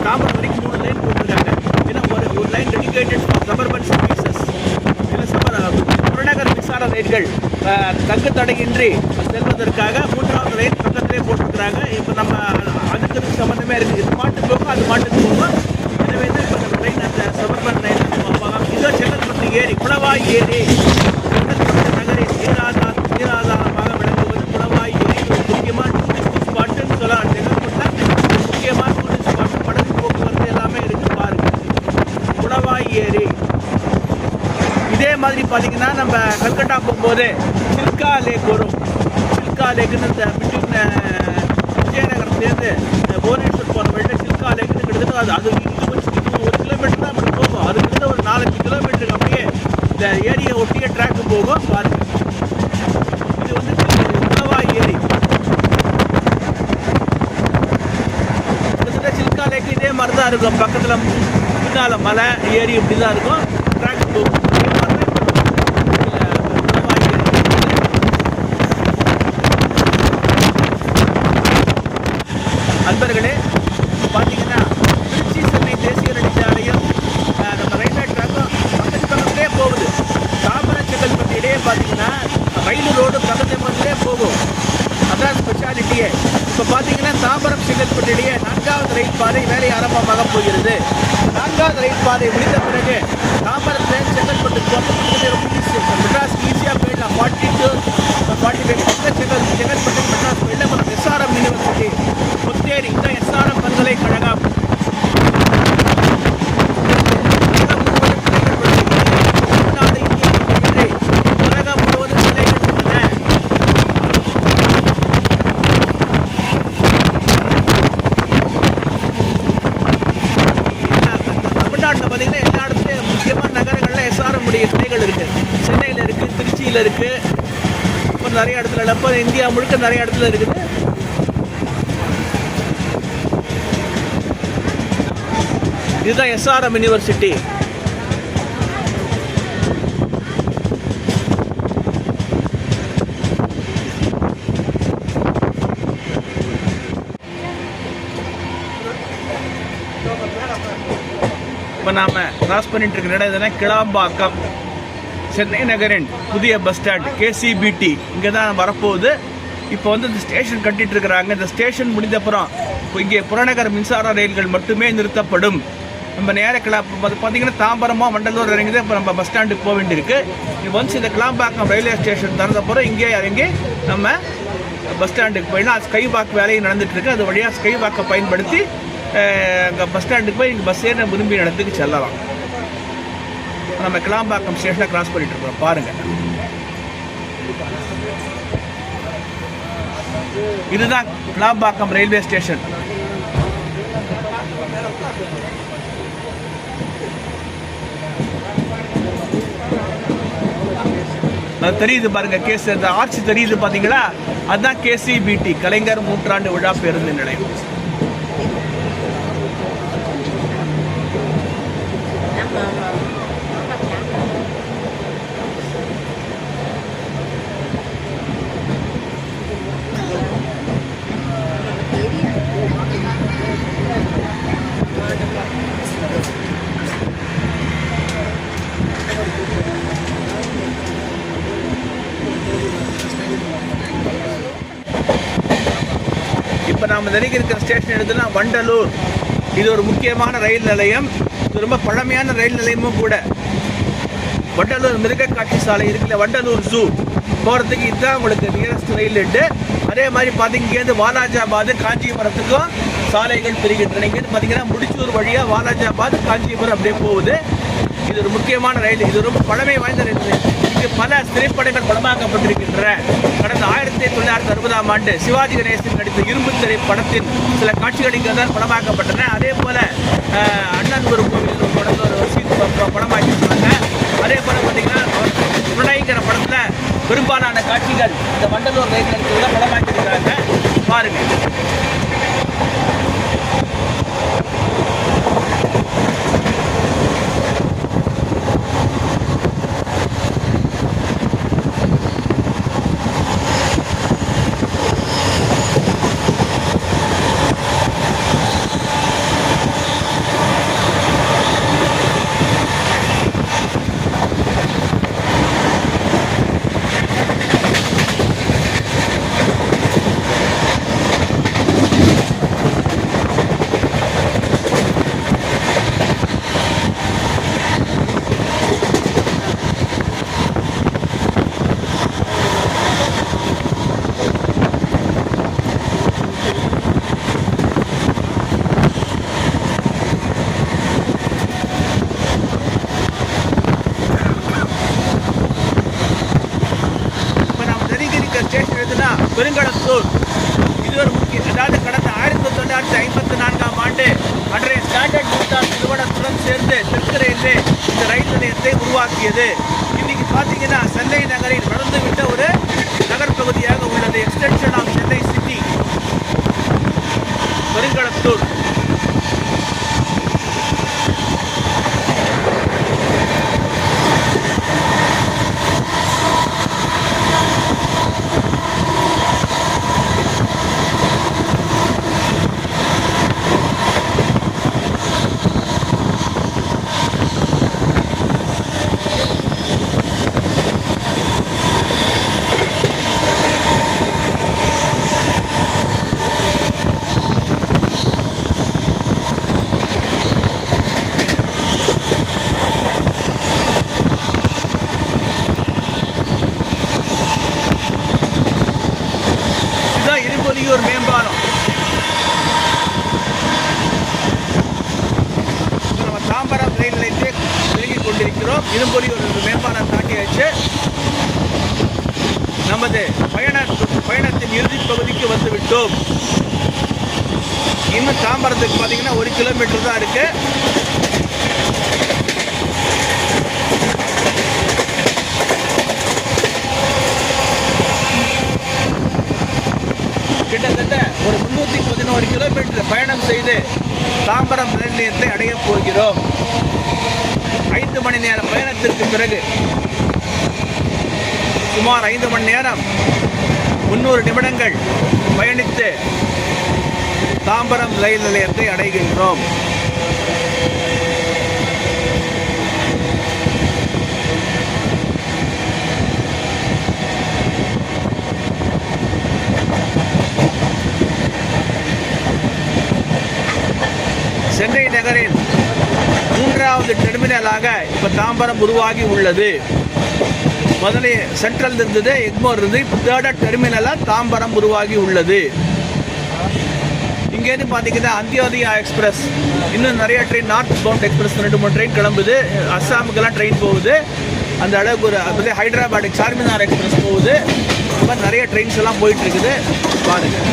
தாம்பரம் வரைக்கும் 3 லைன் போட்டிருக்காங்க. ஏன்னா ஒரு line dedicated for suburban services. புறநகர் மின்சார ரயில்கள் தங்கு தடையின்றி செல்வதற்காக 3வது லைன் பக்கத்திலே போட்டிருக்கிறாங்க. இப்போ நம்ம அதுக்கு சம்மந்தமே இருக்குது. இது மாட்டுக்கு போகும், அது மாட்டுக்கு போகும். எனவே தான் இப்போ அந்த லைன் அந்த சபர்பன் லைன் இதோ செங்கல்பட்டு ஏரி, குளவாய் ஏரி, செங்கல்பட்டு நகரின் நீராதாரமாக விளங்குவது குளவாய் ஏரி. ஒரு முக்கியமான டூரிஸ்ட் ஸ்பாட்டுன்னு சொல்லலாம். செங்கல்பட்டு முக்கியமான டூரிஸ்ட் ஸ்பாட், படகு போக்குவரத்து எல்லாமே இருக்கு. பாருங்க, குளவாய் ஏரி. இதே மாதிரி பார்த்தீங்கன்னா நம்ம கல்கட்டா போகும்போது சில்கா லேக் வரும். சில்கா லேக்குன்னு பிட்வீன் விஜயநகரத்துலேருந்து புவனேஸ்வர் போகிற வழியில் சில்கா லேக்குன்னு கிட்டத்தட்ட அது 1 கிலோமீட்டர் தான் அப்படி போகும். அது கிட்ட ஒரு 4-5 கிலோமீட்டருக்கு அப்படியே இந்த ஏரியை ஒட்டிய ட்ராக்கு போகும். பாருங்க, இது குளவாய் ஏரி. கிட்டத்தட்ட சில்கா லேக்கு இதே மாதிரி தான் இருக்கும். பக்கத்தில் பின்னால் மலை ஏரி இப்படி தான் இருக்கும். ட்ராக்கு போகும். நண்பர்களே, பார்த்தீங்கன்னா திருச்சி சென்னை தேசிய நெடுஞ்சாலையும் நம்ம ரயில்வே ட்ராக்கும் பக்கத்திலே போகுது. தாம்பரம் செங்கல்பட்டு இடையே பார்த்தீங்கன்னா ரயில் ரோடு பக்கத்திலே போகும். அதான் ஸ்பெஷாலிட்டியே. இப்போ பார்த்தீங்கன்னா தாம்பரம் செங்கல்பட்டு இடையே 4வது ரயில் பாதை வேலை ஆரம்பமாக போகிறது. 4வது ரயில் பாதை முடிந்த பிறகு தாம்பரத்தில் செங்கல்பட்டு மெட்ராஸ் ஈஸியாக போயிடலாம். 40 to 45 செங்கல்பட்டு மெட்ராஸ் போயிடலாம். SRM யூனிவர்சிட்டி புத்தேரி, இந்த SRM பல்கலைக்கழகம் தமிழ்நாடு, இந்தியா, உலகம் முழுவதும் நிலைகொண்டுள்ளன. தமிழ்நாட்டில் பார்த்தீங்கன்னா எல்லா இடத்துலையும் முக்கியமான நிறைய கிளைகள் இருக்குது. சென்னையில் இருக்குது, திருச்சியில் இருக்குது, இப்போ நிறைய இடத்துல இல்லை. இப்போ இந்தியா முழுக்க நிறைய இடத்துல இருக்குது. இதுதான் SRM யூனிவர்சிட்டி. இப்போ நாம் கிராஸ் பண்ணிட்டு இருக்கிற இடம் எதுனா கிளாம்பாக்கம், சென்னை நகரின் புதிய பஸ் ஸ்டாண்ட் KCBT இங்கே தான் வரப்போகுது. இப்போ வந்து இந்த ஸ்டேஷன் கட்டிட்டு இருக்கிறாங்க. இந்த ஸ்டேஷன் முடிந்தப்புறம் இப்போ இங்கே புறநகர் மின்சார ரயில்கள் மட்டுமே நிறுத்தப்படும். நம்ம நேர பார்த்தீங்கன்னா தாம்பரமா வண்டலூர் இறங்கி இப்போ நம்ம பஸ் ஸ்டாண்டுக்கு போக வேண்டியிருக்கு. ஒன்ஸ் இந்த கிளாம்பாக்கம் ரயில்வே ஸ்டேஷன் திறந்தப்புறம் இங்கே இறங்கி நம்ம பஸ் ஸ்டாண்டுக்கு போயிடலாம். ஸ்கை வாக் வேலையும் நடந்துகிட்ருக்கு. அது வழியாக ஸ்கை வாக்கை பயன்படுத்தி அங்கே பஸ் ஸ்டாண்டுக்கு போய் இங்கே பஸ் ஏற விரும்பி இடத்துக்கு செல்லலாம். நம்ம கிளாம்பாக்கம் ஸ்டேஷனை கிராஸ் பண்ணிட்டு இருக்கோம். பாருங்கள், இதுதான் கிளாம்பாக்கம் ரயில்வே ஸ்டேஷன். அது தெரியுது பாருங்க, அந்த ஆர்ச்சி தெரியுது பார்த்தீங்களா? அதுதான் KCBT, கலைஞர் நூற்றாண்டு விழா பேருந்து நிலையம். இப்போ நாம் நெருங்கி இருக்கிற ஸ்டேஷன் எடுத்துனா வண்டலூர். இது ஒரு முக்கியமான ரயில் நிலையம். இது ரொம்ப பழமையான ரயில் நிலையமும் கூட. வண்டலூர் மிருக காட்சி சாலை இருக்குல்ல, வண்டலூர் ஜூ போகிறதுக்கு இதுதான் உங்களுக்கு நியரஸ்ட் ரயில் ஹெட்டு. அதே மாதிரி பார்த்தீங்க இங்கேருந்து வாலாஜாபாத் காஞ்சிபுரத்துக்கும் சாலைகள் பிரிக்கின்றன. இங்கேருந்து பார்த்தீங்கன்னா முடிச்சூர் வழியாக வாலாஜாபாத் காஞ்சிபுரம் அப்படியே போகுது. இது ஒரு முக்கியமான ரயில். இது ரொம்ப பழமை வாய்ந்த ரயில் நிலையம். இங்கு பல திரைப்படங்கள் படமாக்கப்பட்டிருக்கின்றன. கடந்த 1960ஆம் ஆண்டு சிவாஜி கணேசன் நடித்த இரும்பு திரை படத்தின் சில காட்சிகள் இங்கே தான் படமாக்கப்பட்டன. அதே போல் அண்ணன் ஒரு கோவில் படத்தில் ஒரு சீன் படமாக்கியிருக்காங்க. அதே போல் பார்த்தீங்கன்னா துணைங்கிற படத்தில் பெரும்பாலான காட்சிகள் இந்த வண்டலூர் ரயில் நிலையத்தில் படமாக்கியிருக்காங்க. பாருங்கள், பெருங்களத்தூர். இது ஒரு முக்கிய, அதாவது கடந்த 1954ஆம் ஆண்டு அன்றைய ஸ்டாண்டர்ட் மோட்டார்ஸ் நிறுவனத்துடன் சேர்ந்து தெற்கு ரயில்வே இந்த ரயில் நிலையத்தை உருவாக்கியது. இன்னைக்கு பார்த்தீங்கன்னா சென்னை நகரில் வளர்ந்துவிட்ட ஒரு நகர்பகுதியாக உள்ளது. Extension of Chennai city Perungalathur. Irumbuliyur மேம்பாலம். நம்ம தாம்பரம் ரயில் நிலையத்தை நெருங்கிக் கொண்டிருக்கிறோம். இரும்பொலியூர் மேம்பாலம் தாண்டியாச்சு. நமது பயணத்தின் இறுதிப் பகுதிக்கு வந்துவிட்டோம். இன்னும் தாம்பரத்துக்கு பார்த்தீங்கன்னா 1 கிலோமீட்டர் தான் இருக்கு. தாம்பரம் ரயில் நிலையத்தை அடையப் போகிறோம். 5 மணி நேர பயணத்திற்கு பிறகு சுமார் 5 மணி நேரம் 300 நிமிடங்கள் பயணித்து தாம்பரம் ரயில் நிலையத்தை அடைகின்றோம். சென்னை நகரின் 3வது டெர்மினலாக இப்போ தாம்பரம் உருவாகி உள்ளது. முதல்ல சென்ட்ரல் இருந்தது, எக்மோர் இருந்தது. இப்போ 3rd டெர்மினலாக தாம்பரம் உருவாகி உள்ளது. இங்கேருந்து பார்த்தீங்கன்னா அந்தியோதயா எக்ஸ்பிரஸ், இன்னும் நிறைய train, north bound express 2-3 train கிளம்புது. அஸ்ஸாமுக்கெல்லாம் ட்ரெயின் போகுது. அந்த அளவுக்கு ஒரு ஹைதராபாத்துக்கு சார்மினார் எக்ஸ்பிரஸ் போகுது. இந்த மாதிரி நிறைய ட்ரெயின்ஸ் எல்லாம் போயிட்டு இருக்குது. பாருங்கள்.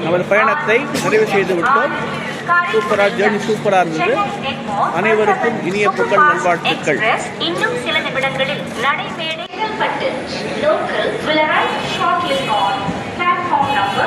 நமது பயணத்தை நிறைவு செய்து விட்டோம். ஜேர்னி சூப்பராக இருந்தது. அனைவருக்கும் இனிய புகழ் நல்வாழ்த்துக்கள். இன்னும் சில நிமிடங்களில் நடைமேடைகள் பட்டு local will arrive shortly on platform number